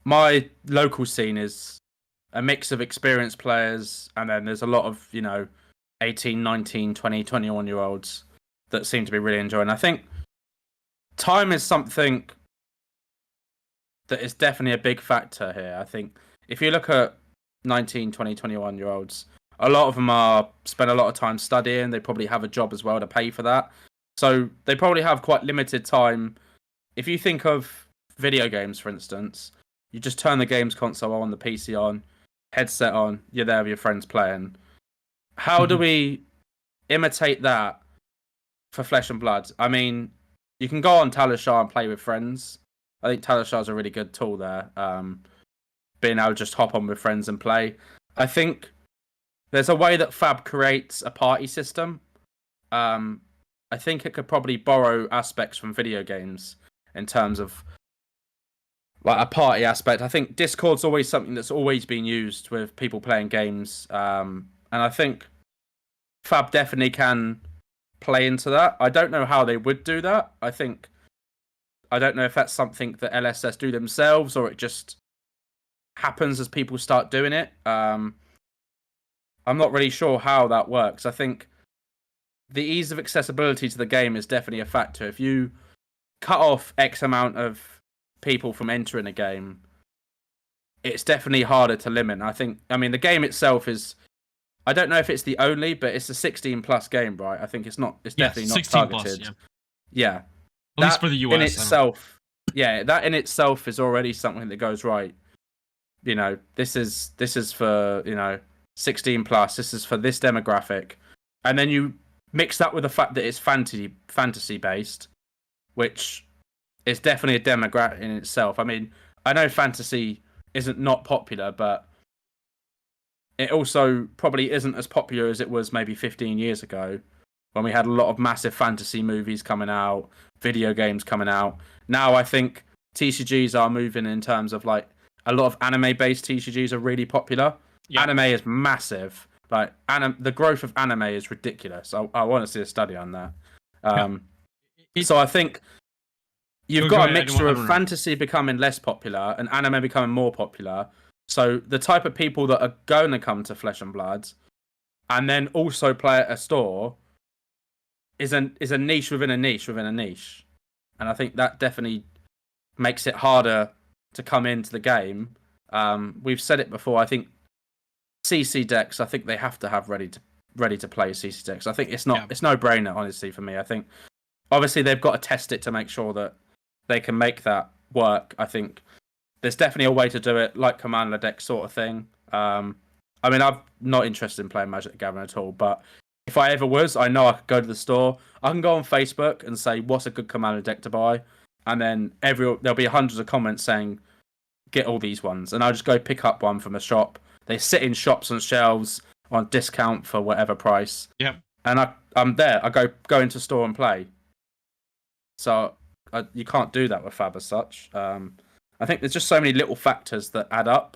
my local scene is a mix of experienced players, and then there's a lot of 18, 19, 20, 21 year olds that seem to be really enjoying. I think time is something that is definitely a big factor here. I think if you look at 19, 20, 21 year olds, a lot of them spend a lot of time studying. They probably have a job as well to pay for that. So they probably have quite limited time. If you think of video games, for instance, You just turn the games console on, the PC on, headset on, you're there with your friends playing. How do we imitate that for Flesh and Blood? I mean, you can go on Talishar and play with friends. I think Talishar's a really good tool there. Being able to just hop on with friends and play. I think there's a way that Fab creates a party system. I think it could probably borrow aspects from video games in terms of like a party aspect. I think Discord's always something that's always been used with people playing games, and I think Fab definitely can play into that. I don't know how they would do that. I don't know if that's something that LSS do themselves or it just happens as people start doing it. I'm not really sure how that works. I think the ease of accessibility to the game is definitely a factor. If you cut off X amount of people from entering a game, it's definitely harder to limit. I mean, the game itself is, I don't know if it's the only, but it's a 16 plus game, right? I think it's definitely not 16 targeted. Plus, yeah. At least for the US. In itself, that in itself is already something that goes right. You know, this is for, 16 plus, this is for this demographic. And then you mix that with the fact that it's fantasy based, which is definitely a demographic in itself. I mean, I know fantasy isn't not popular, but it also probably isn't as popular as it was maybe 15 years ago when we had a lot of massive fantasy movies coming out, video games coming out. Now I think TCGs are moving in terms of like a lot of anime-based TCGs are really popular. Yep. Anime is massive. Like the growth of anime is ridiculous. I want to see a study on that. So I think you've got a mixture of fantasy becoming less popular and anime becoming more popular. So the type of people that are going to come to Flesh and Blood and then also play at a store is a niche within a niche within a niche. And I think that definitely makes it harder to come into the game. We've said it before. I think CC decks, I think they have to have ready to play CC decks. I think it's no brainer, honestly, for me. I think obviously they've got to test it to make sure that they can make that work. I think there's definitely a way to do it, like Commander deck sort of thing. I mean, I'm not interested in playing Magic the Gathering at all, but if I ever was, I know I could go to the store. I can go on Facebook and say, what's a good Commander deck to buy? And then there'll be hundreds of comments saying, get all these ones. And I'll just go pick up one from a shop. They sit in shops and shelves on discount for whatever price. Yep. And I'm there. I go into store and play. So you can't do that with Fab as such. I think there's just so many little factors that add up.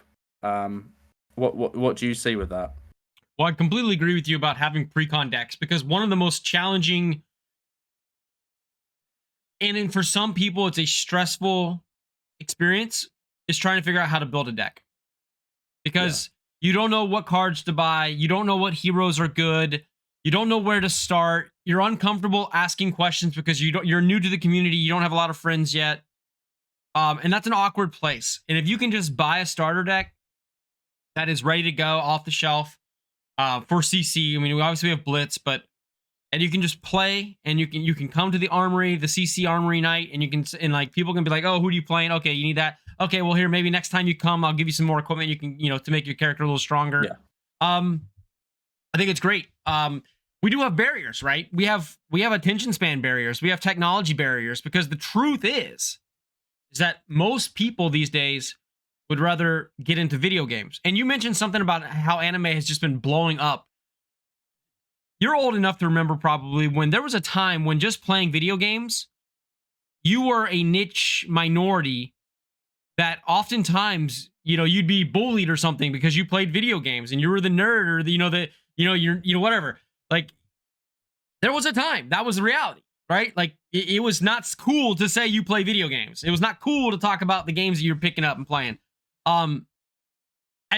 What do you see with that? Well, I completely agree with you about having pre-con decks, because one of the most challenging, and for some people it's a stressful experience, is trying to figure out how to build a deck. Because you don't know what cards to buy, you don't know what heroes are good, you don't know where to start, you're uncomfortable asking questions because you're new to the community, you don't have a lot of friends yet. And that's an awkward place. And if you can just buy a starter deck that is ready to go off the shelf for CC, I mean, we obviously have Blitz, and you can just play, and you can come to the armory, the CC armory night, and like people can be like, oh, who are you playing? Okay, you need that. Okay, well, here, maybe next time you come, I'll give you some more equipment. You can, to make your character a little stronger. Yeah. I think it's great. We do have barriers, right? We have attention span barriers. We have technology barriers, because the truth is that most people these days would rather get into video games. And you mentioned something about how anime has just been blowing up. You're old enough to remember probably when there was a time when just playing video games, you were a niche minority that oftentimes, you'd be bullied or something because you played video games and you were the nerd or you're whatever. Like, there was a time that was the reality, right? Like, it was not cool to say you play video games. It was not cool to talk about the games that you're picking up and playing. And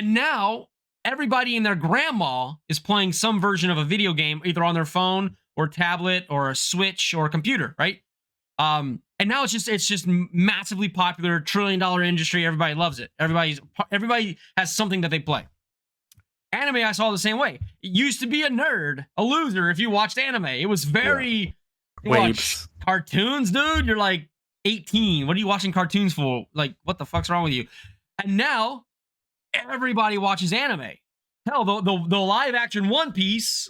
now everybody and their grandma is playing some version of a video game, either on their phone or tablet or a Switch or a computer, right? And now it's just massively popular, $1 trillion industry. Everybody loves it. Everybody has something that they play. Anime, I saw the same way. It used to be a nerd, a loser if you watched anime. It was very watch cartoons, dude. You're like 18. What are you watching cartoons for? Like, what the fuck's wrong with you? And now everybody watches anime. Hell, the live action One Piece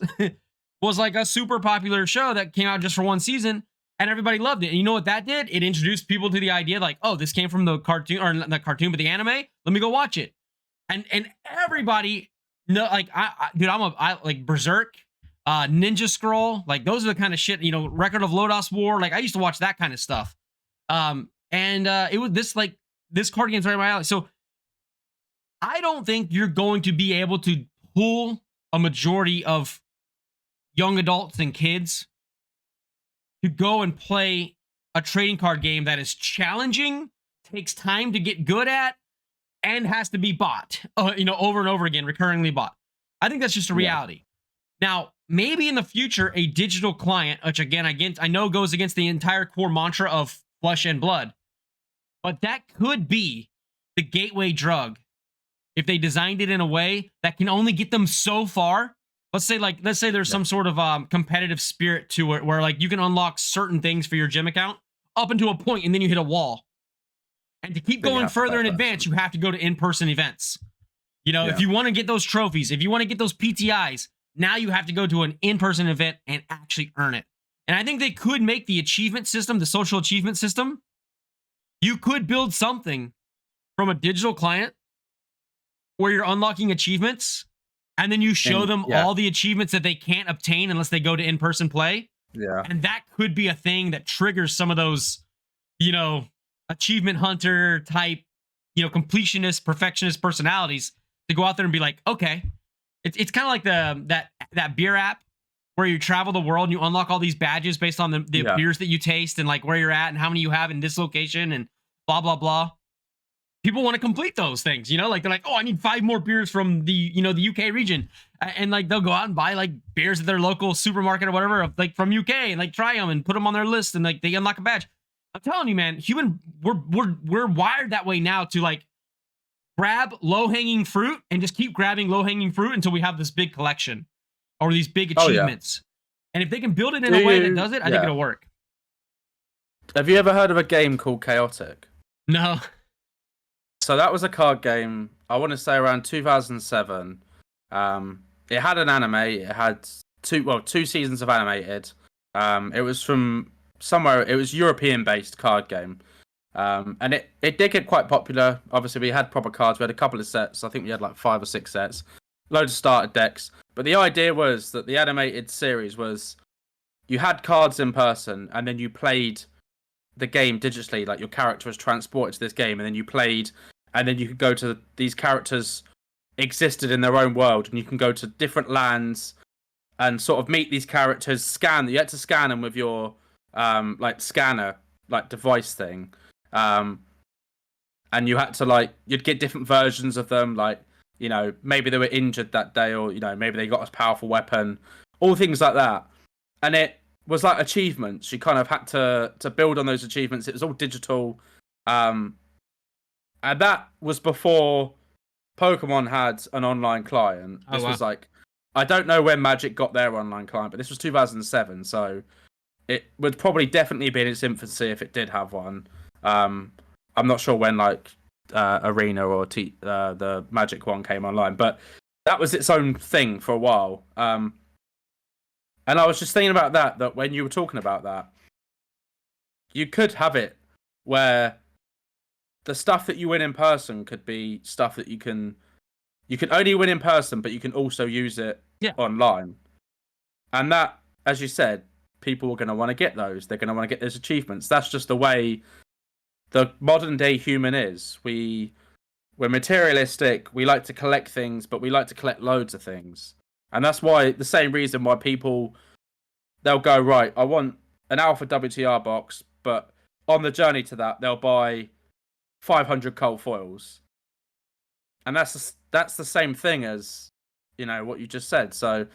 was like a super popular show that came out just for one season, and everybody loved it. And you know what that did? It introduced people to the idea, like, oh, this came from the cartoon, or not the cartoon, but the anime. Let me go watch it. And everybody, no, like, dude, I like Berserk, Ninja Scroll, like those are the kind of shit. Record of Lodoss War. Like I used to watch that kind of stuff. And it was this card game's right in my alley. So I don't think you're going to be able to pull a majority of young adults and kids to go and play a trading card game that is challenging, takes time to get good at, and has to be bought, over and over again, recurringly bought. I think that's just a reality. Now, maybe in the future, a digital client, which again, I know goes against the entire core mantra of flesh and blood, but that could be the gateway drug if they designed it in a way that can only get them so far. Let's say there's some sort of competitive spirit to it where like you can unlock certain things for your gym account up until a point, and then you hit a wall. And to keep going further in advance, you have to go to in-person events. If you want to get those trophies, if you want to get those PTIs, now you have to go to an in-person event and actually earn it. And I think they could make the achievement system, the social achievement system, you could build something from a digital client where you're unlocking achievements, and then you show them all the achievements that they can't obtain unless they go to in-person play. Yeah. And that could be a thing that triggers some of those, achievement hunter type, completionist, perfectionist personalities to go out there and be like, okay, it's kind of like that beer app where you travel the world and you unlock all these badges based on the beers that you taste and like where you're at and how many you have in this location and blah, blah, blah. People want to complete those things, like they're like, oh, I need 5 more beers from the, the UK region. And like, they'll go out and buy like beers at their local supermarket or whatever, like from UK, and like try them and put them on their list. And like, they unlock a badge. I'm telling you, man, we're wired that way now to like grab low hanging fruit and just keep grabbing low hanging fruit until we have this big collection or these big achievements. And if they can build it in a way that does it, I think it'll work. Have you ever heard of a game called Chaotic? No. So that was a card game, I want to say around 2007. It had an anime. It had two seasons of animated. It was from somewhere. It was European-based card game. And it did get quite popular. Obviously, we had proper cards. We had a couple of sets. I think we had like 5 or 6 sets. Loads of starter decks. But the idea was that the animated series was you had cards in person, and then you played the game digitally. Like your character was transported to this game, and then you played, and then you could go to these characters existed in their own world, and you can go to different lands and sort of meet these characters. You had to scan them with your like scanner, like device thing. And you had to you'd get different versions of them, like, maybe they were injured that day, or, maybe they got a powerful weapon, all things like that. And it was like achievements. You kind of had to build on those achievements. It was all digital. And that was before Pokemon had an online client. This was like, I don't know when Magic got their online client, but this was 2007. So it would probably definitely be in its infancy if it did have one. I'm not sure when Arena or the Magic one came online, but that was its own thing for a while. And I was just thinking about that when you were talking about that, you could have it where the stuff that you win in person could be stuff that you can only win in person, but you can also use it online. And that, as you said, people are going to want to get those. They're going to want to get those achievements. That's just the way the modern day human is. We're materialistic. We like to collect things, but we like to collect loads of things. And that's why the same reason why they'll go, right, I want an Alpha WTR box, but on the journey to that, they'll buy 500 cold foils. And that's the same thing as, what you just said. So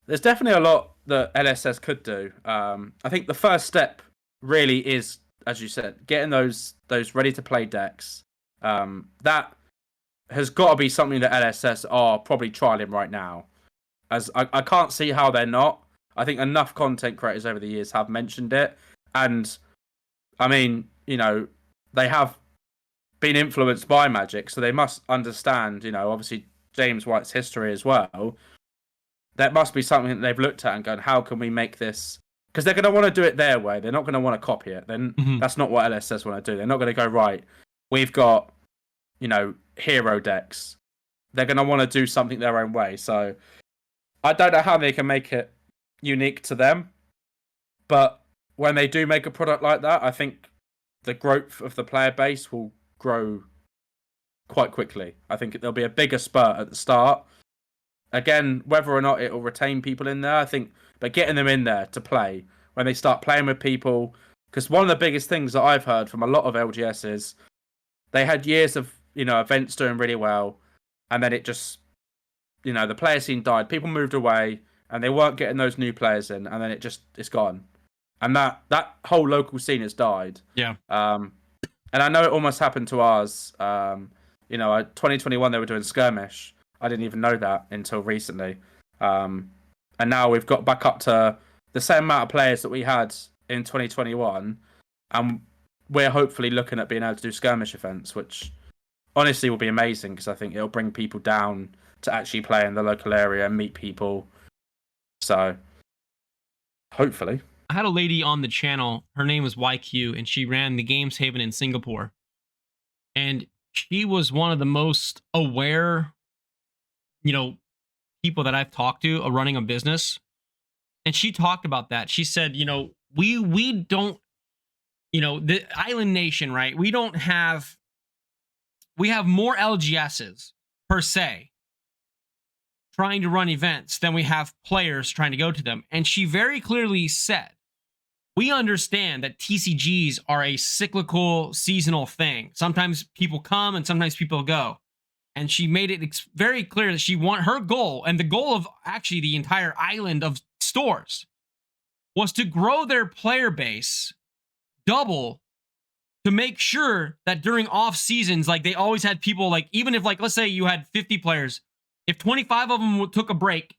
there's definitely a lot that LSS could do. I think the first step really is, as you said, getting those ready to play decks. That has got to be something that LSS are probably trialing right now. As I can't see how they're not. I think enough content creators over the years have mentioned it. And I mean, they have been influenced by Magic, so they must understand, obviously James White's history as well. That must be something that they've looked at and gone, how can we make this? Because they're going to want to do it their way. They're not going to want to copy it. Then That's not what LSS want to do. They're not going to go, right, we've got, hero decks. They're going to want to do something their own way. So I don't know how they can make it unique to them. But when they do make a product like that, I think the growth of the player base will grow quite quickly. I think there'll be a bigger spurt at the start. Again, whether or not it will retain people in there, I think, but getting them in there to play when they start playing with people, because one of the biggest things that I've heard from a lot of LGS is they had years of events doing really well, and then it just the player scene died. People moved away, and they weren't getting those new players in, and then it's gone, and that whole local scene has died. Yeah. And I know it almost happened to ours. 2021 they were doing skirmish. I didn't even know that until recently. And now we've got back up to the same amount of players that we had in 2021. And we're hopefully looking at being able to do skirmish events, which honestly will be amazing because I think it'll bring people down to actually play in the local area and meet people. So, hopefully. I had a lady on the channel. Her name was YQ, and she ran the Games Haven in Singapore. And she was one of the most aware people that I've talked to are running a business. And she talked about that. She said, we don't, the island nation, right? We have more LGSs per se trying to run events than we have players trying to go to them. And she very clearly said, we understand that TCGs are a cyclical, seasonal thing. Sometimes people come and sometimes people go. And she made it very clear that her goal, and the goal of actually the entire island of stores, was to grow their player base double to make sure that during off seasons, like they always had people, like even if let's say you had 50 players, if 25 of them took a break,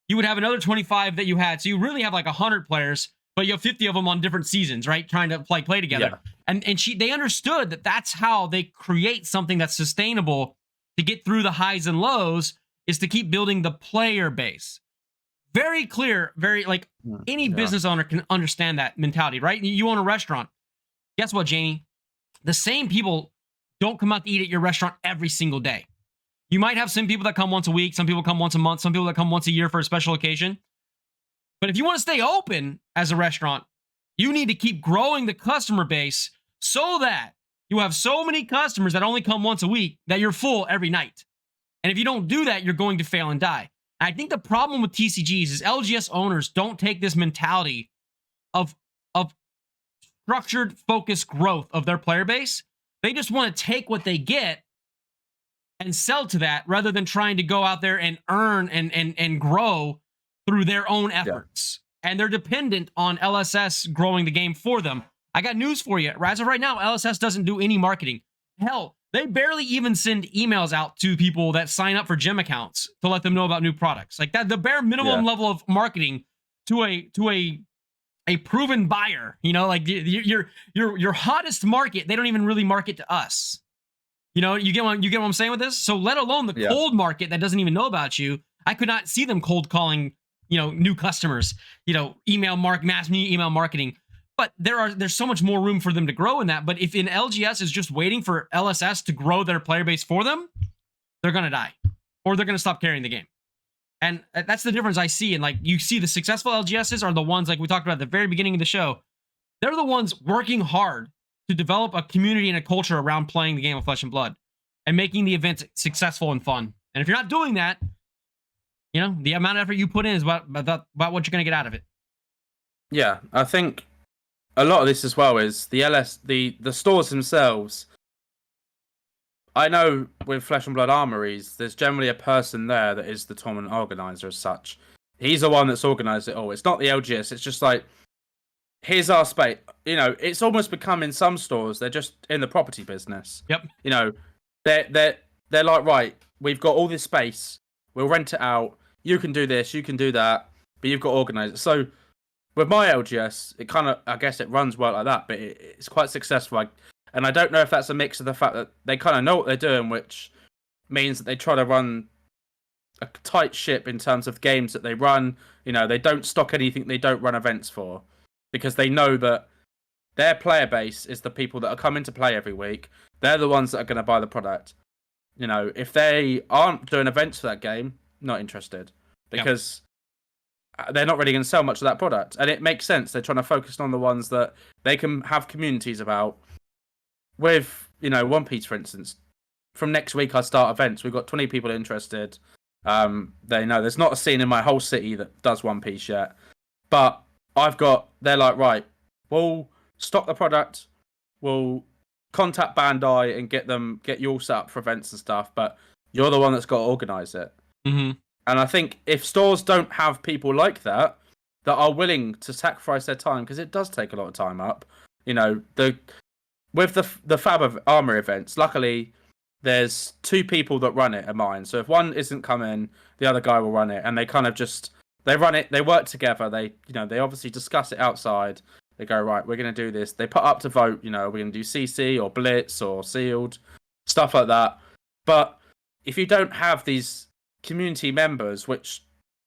you would have another 25 that you had. So you really have 100 players, but you have 50 of them on different seasons, right? Trying to play together. Yeah. And they understood that that's how they create something that's sustainable to get through the highs and lows, is to keep building the player base. Very clear, any business owner can understand that mentality, right? You own a restaurant. Guess what, Janie? The same people don't come out to eat at your restaurant every single day. You might have some people that come once a week, some people come once a month, some people that come once a year for a special occasion. But if you want to stay open as a restaurant, you need to keep growing the customer base so that you have so many customers that only come once a week that you're full every night. And if you don't do that, you're going to fail and die. And I think the problem with TCGs is LGS owners don't take this mentality of structured, focused growth of their player base. They just want to take what they get and sell to that rather than trying to go out there and earn and grow through their own efforts. Yeah. And they're dependent on LSS growing the game for them. I got news for you. As of right now, LSS doesn't do any marketing. Hell, they barely even send emails out to people that sign up for gym accounts to let them know about new products. Like that, the bare minimum level of marketing to a proven buyer. Your hottest market, they don't even really market to us. You get what I'm saying with this? So let alone the cold market that doesn't even know about you. I could not see them cold calling, new customers, mass media email marketing. But there's so much more room for them to grow in that. But if an LGS is just waiting for LSS to grow their player base for them, they're going to die. Or they're going to stop carrying the game. And that's the difference I see. And you see the successful LGSs are the ones, like we talked about at the very beginning of the show. They're the ones working hard to develop a community and a culture around playing the game of Flesh and Blood and making the event successful and fun. And if you're not doing that, the amount of effort you put in is about what you're going to get out of it. Yeah, I think a lot of this as well is the stores themselves. I know with Flesh and Blood Armories, there's generally a person there that is the tournament organizer as such. He's the one that's organized it all. It's not the LGS. It's just here's our space. It's almost become in some stores, they're just in the property business. Yep. They're like, right, we've got all this space. We'll rent it out. You can do this, you can do that, but you've got to organize it. So with my LGS, it kind of, I guess it runs well like that, but it's quite successful. And I don't know if that's a mix of the fact that they kind of know what they're doing, which means that they try to run a tight ship in terms of games that they run. You know, they don't stock anything they don't run events for, because they know that their player base is the people that are coming to play every week. They're the ones that are going to buy the product. You know, if they aren't doing events for that game, not interested, because they're not really going to sell much of that product. And it makes sense. They're trying to focus on the ones that they can have communities about. With, you know, One Piece, for instance, from next week I start events. We've got 20 people interested. They know there's not a scene in my whole city that does One Piece yet, but they're like, right, we'll stock the product, we'll contact Bandai and get you all set up for events and stuff, but you're the one that's got to organize it. Mm-hmm. And I think if stores don't have people like that are willing to sacrifice their time, because it does take a lot of time up, you know, with the Fab Armour events, luckily there's 2 people that run it at mine. So if one isn't coming, the other guy will run it, and they kind of just they run it. They work together. They obviously discuss it outside. They go, right, we're going to do this. They put up to vote. You know, we're going to do CC or Blitz or Sealed, stuff like that. But if you don't have these community members, which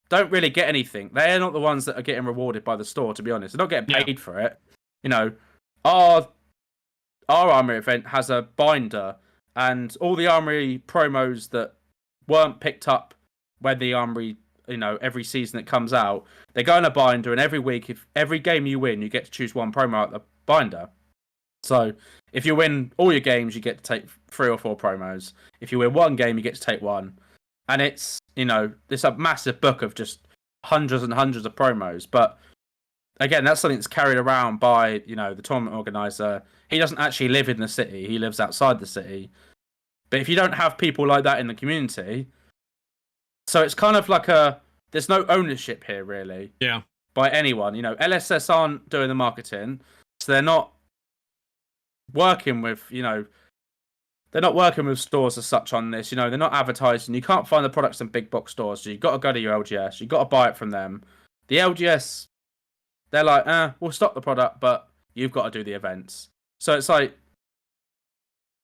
don't really get anything, they're not the ones that are getting rewarded by the store. To be honest, they're not getting paid for it. You know, our Armory event has a binder, and all the Armory promos that weren't picked up when the Armory, you know, every season it comes out, they go in a binder, and every week, if every game you win, you get to choose one promo out of the binder. So if you win all your games, you get to take 3 or 4 promos. If you win one game, you get to take one. And it's, you know, it's a massive book of just hundreds and hundreds of promos. But again, that's something that's carried around by, you know, the tournament organizer. He doesn't actually live in the city. He lives outside the city. But if you don't have people like that in the community, so it's kind of like there's no ownership here, really. Yeah. By anyone. You know, LSS aren't doing the marketing, so they're not working with, you know, they're not working with stores as such on this. You know, they're not advertising. You can't find the products in big box stores, so you've got to go to your LGS. You've got to buy it from them. The LGS, they're like, we'll stock the product, but you've got to do the events. So it's like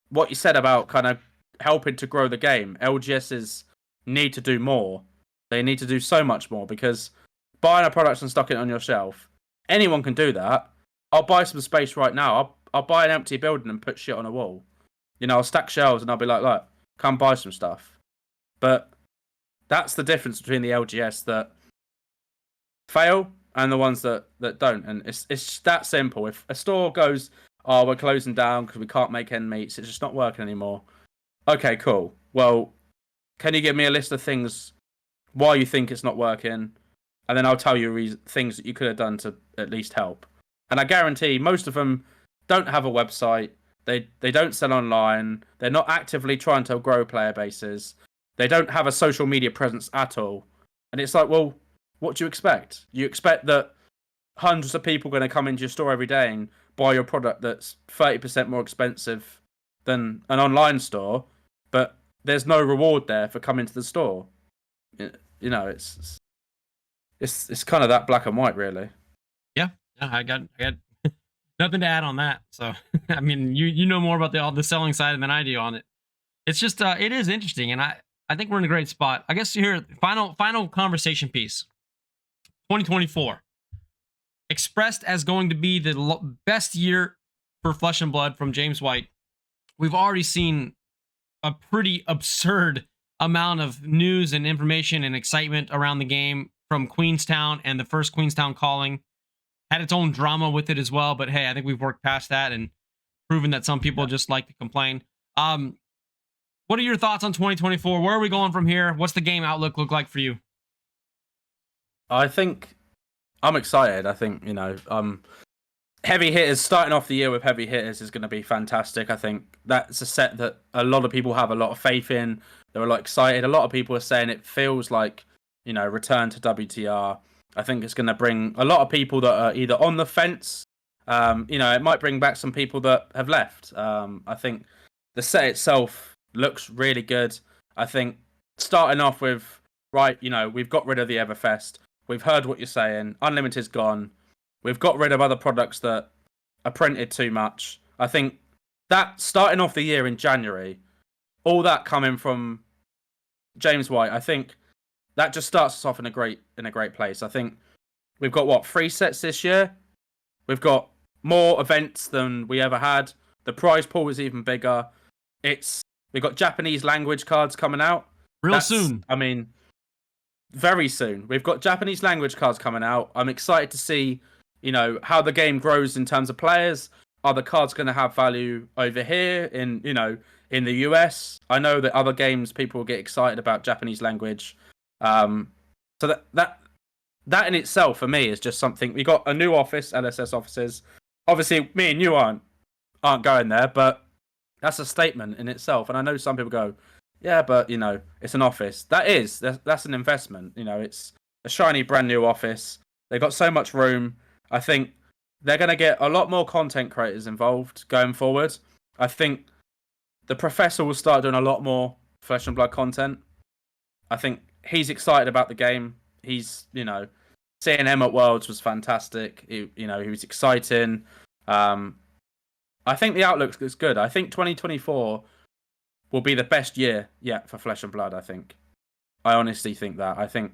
what you said about kind of helping to grow the game. LGSs need to do more. They need to do so much more, because buying a product and stocking it on your shelf, anyone can do that. I'll buy some space right now. I'll buy an empty building and put shit on a wall. You know, I'll stack shelves and I'll be like, look, come buy some stuff. But that's the difference between the LGS that fail and the ones that don't. And it's that simple. If a store goes, oh, we're closing down because we can't make end meets, it's just not working anymore. Okay, cool. Well, can you give me a list of things why you think it's not working? And then I'll tell you things that you could have done to at least help. And I guarantee most of them don't have a website. They don't sell online. They're not actively trying to grow player bases. They don't have a social media presence at all. And it's like, well, what do you expect? You expect that hundreds of people are going to come into your store every day and buy your product that's 30% more expensive than an online store, but there's no reward there for coming to the store. You know, it's kind of that black and white, really. Yeah, I got nothing to add on that. So, I mean, you know more about the selling side than I do on it. It's just it is interesting, and I think we're in a great spot. I guess here, final conversation piece. 2024 expressed as going to be the best year for Flesh and Blood from James White. We've already seen a pretty absurd amount of news and information and excitement around the game from Queenstown and the first Queenstown calling. Had its own drama with it as well, but hey, I think we've worked past that and proven that some people just like to complain. What are your thoughts on 2024? Where are we going from here? What's the game outlook look like for you? I think I'm excited. I think, you know, Heavy Hitters, starting off the year with Heavy Hitters is going to be fantastic. I think that's a set that a lot of people have a lot of faith in. They're a lot excited. A lot of people are saying it feels like, you know, return to WTR. I think it's going to bring a lot of people that are either on the fence. You know, it might bring back some people that have left. I think the set itself looks really good. I think starting off with, right, you know, we've got rid of the Everfest. We've heard what you're saying. Unlimited's gone. We've got rid of other products that are printed too much. I think that starting off the year in January, all that coming from James White, I think that just starts us off in a great place. I think we've got what 3 sets this year. We've got more events than we ever had. The prize pool is even bigger. We've got Japanese language cards coming out. Real soon. I mean, very soon. We've got Japanese language cards coming out. I'm excited to see, how the game grows in terms of players. Are the cards going to have value over here in the US? I know that other games people will get excited about Japanese language. So that in itself for me is just something. We got a new office, LSS offices. Obviously, me and you aren't going there, but that's a statement in itself. And I know some people go, yeah, but it's an office. That's an investment. It's a shiny brand new office. They got so much room. I think they're going to get a lot more content creators involved going forward. I think the professor will start doing a lot more Flesh and Blood content. I think he's excited about the game. He's, seeing him at Worlds was fantastic. He was exciting. I think the outlook is good. I think 2024 will be the best year yet for Flesh and Blood, I think. I honestly think that. I think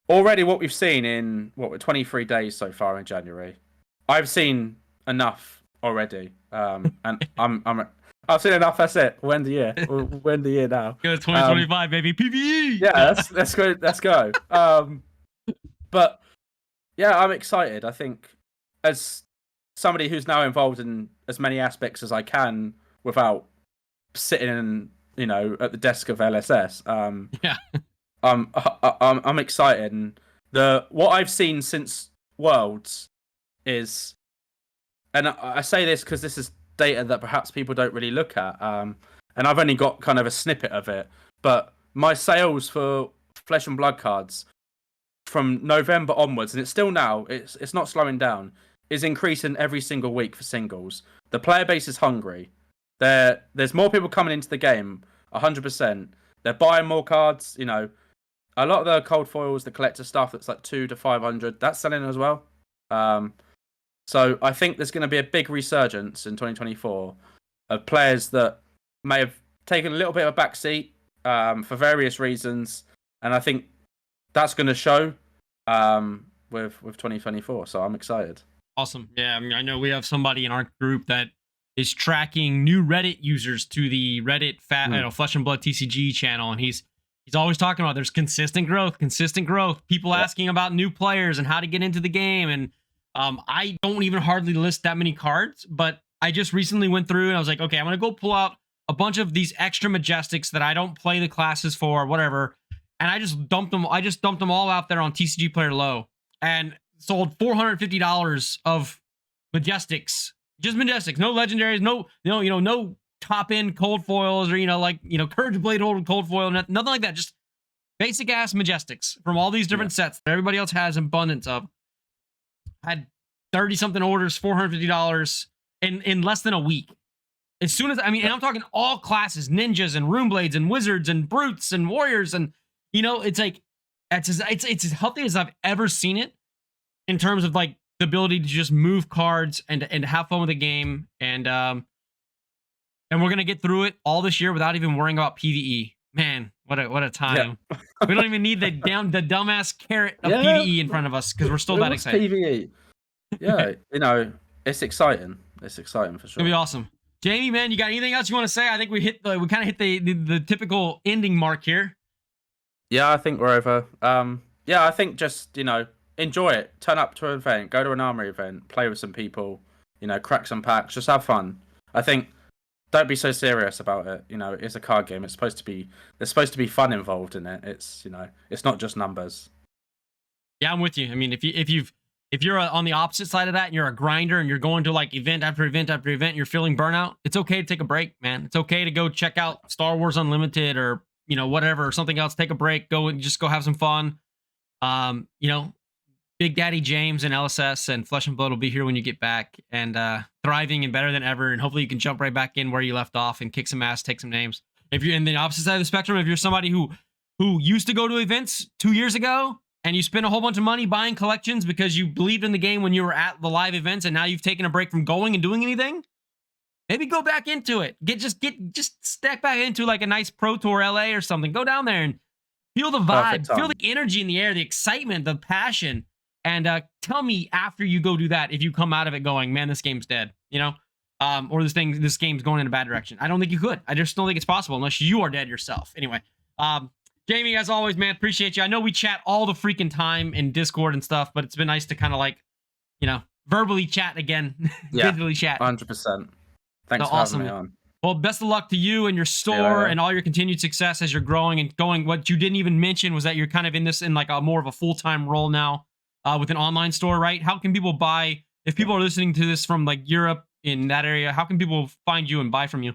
already what we've seen in 23 days so far in January, I've seen enough already. And I've seen enough. That's it. We're in the year. We're in the year now. Go 2025, baby. PvE. Yeah, let's go. Let's go. But yeah, I'm excited. I think as somebody who's now involved in as many aspects as I can without sitting in, at the desk of LSS. Yeah. I'm excited, and what I've seen since Worlds is, and I say this because this is data that perhaps people don't really look at, and I've only got kind of a snippet of it, but my sales for Flesh and Blood cards from November onwards, and it's still now, it's not slowing down, is increasing every single week for singles. The player base is hungry. There's more people coming into the game, 100%. They're buying more cards. A lot of the cold foils, the collector stuff that's like 200 to 500, that's selling as well. So I think there's going to be a big resurgence in 2024 of players that may have taken a little bit of a backseat for various reasons, and I think that's going to show with 2024. So I'm excited. Awesome. Yeah, I know we have somebody in our group that is tracking new Reddit users to the Reddit Flesh and Blood TCG channel, and he's always talking about there's consistent growth, people asking about new players and how to get into the game. And I don't even hardly list that many cards, but I just recently went through and I was like, okay, I'm going to go pull out a bunch of these extra Majestics that I don't play the classes for or whatever. And I just dumped them all out there on TCG Player Low and sold $450 of Majestics. Just Majestics, no legendaries, no top end cold foils or Courage Blade Hold cold foil, nothing like that. Just basic ass Majestics from all these different sets that everybody else has abundance of. Had 30 something orders, $450 in less than a week. As soon as and I'm talking all classes, ninjas and rune blades and wizards and brutes and warriors, and it's like it's as healthy as I've ever seen it in terms of like the ability to just move cards and have fun with the game, and we're gonna get through it all this year without even worrying about PvE. Man, what a time! Yeah. We don't even need the dumbass carrot of PvE in front of us because we're still that excited. PvE, yeah, it's exciting. It's exciting for sure. It'll be awesome. Jamie, man, you got anything else you want to say? I think we kind of hit the typical ending mark here. Yeah, I think we're over. I think just enjoy it. Turn up to an event, go to an armory event, play with some people, crack some packs, just have fun. I think don't be so serious about it. It's a card game. There's supposed to be fun involved in it. It's not just numbers. Yeah, I'm with you. I mean, if you're on the opposite side of that and you're a grinder and you're going to like event after event after event, you're feeling burnout, it's okay to take a break, man. It's okay to go check out Star Wars Unlimited or whatever, or something else. Take a break, go have some fun. Big Daddy James and LSS and Flesh and Blood will be here when you get back and thriving and better than ever. And hopefully you can jump right back in where you left off and kick some ass, take some names. If you're in the opposite side of the spectrum, if you're somebody who used to go to events 2 years ago and you spent a whole bunch of money buying collections because you believed in the game when you were at the live events and now you've taken a break from going and doing anything, maybe go back into it. Just step back into like a nice Pro Tour LA or something. Go down there and feel the Perfect vibe, feel time. the energy in the air, the excitement, the passion, and tell me after you go do that if you come out of it going, man, this game's dead, you know, or this game's going in a bad direction. I don't think you could. I just don't think it's possible unless you are dead yourself. Anyway, Jamie, as always, man, appreciate you. I know we chat all the freaking time in Discord and stuff, but it's been nice to kind of like, you know, verbally chat again, Yeah, digitally chat. 100%. Thanks So for awesome. having me on. Well, best of luck to you and your store and all your continued success as you're growing and going. What you didn't even mention was that you're kind of in like a more of a full-time role now with an online store, right? How can people buy, if people are listening to this from like Europe in that area, how can people find you and buy from you?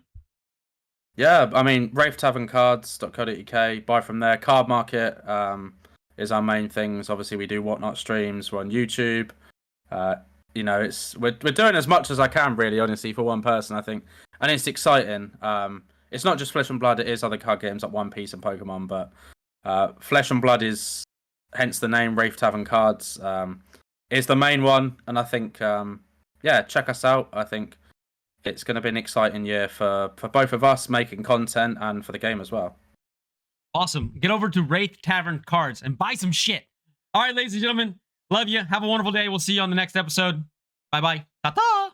Yeah, I mean, RatheTavernCards.co.uk, buy from there. Cardmarket is our main things. Obviously, we do Whatnot streams. We're on YouTube. You know, we're doing as much as I can, really, honestly, for one person, I think. And it's exciting. It's not just Flesh and Blood, it is other card games like One Piece and Pokemon, but Flesh and Blood is, hence the name Rathe Tavern Cards, is the main one. And I think, yeah, check us out. I think it's going to be an exciting year for both of us making content and for the game as well. Awesome. Get over to Rathe Tavern Cards and buy some shit. All right, ladies and gentlemen, love you. Have a wonderful day. We'll see you on the next episode. Bye-bye. Ta-ta!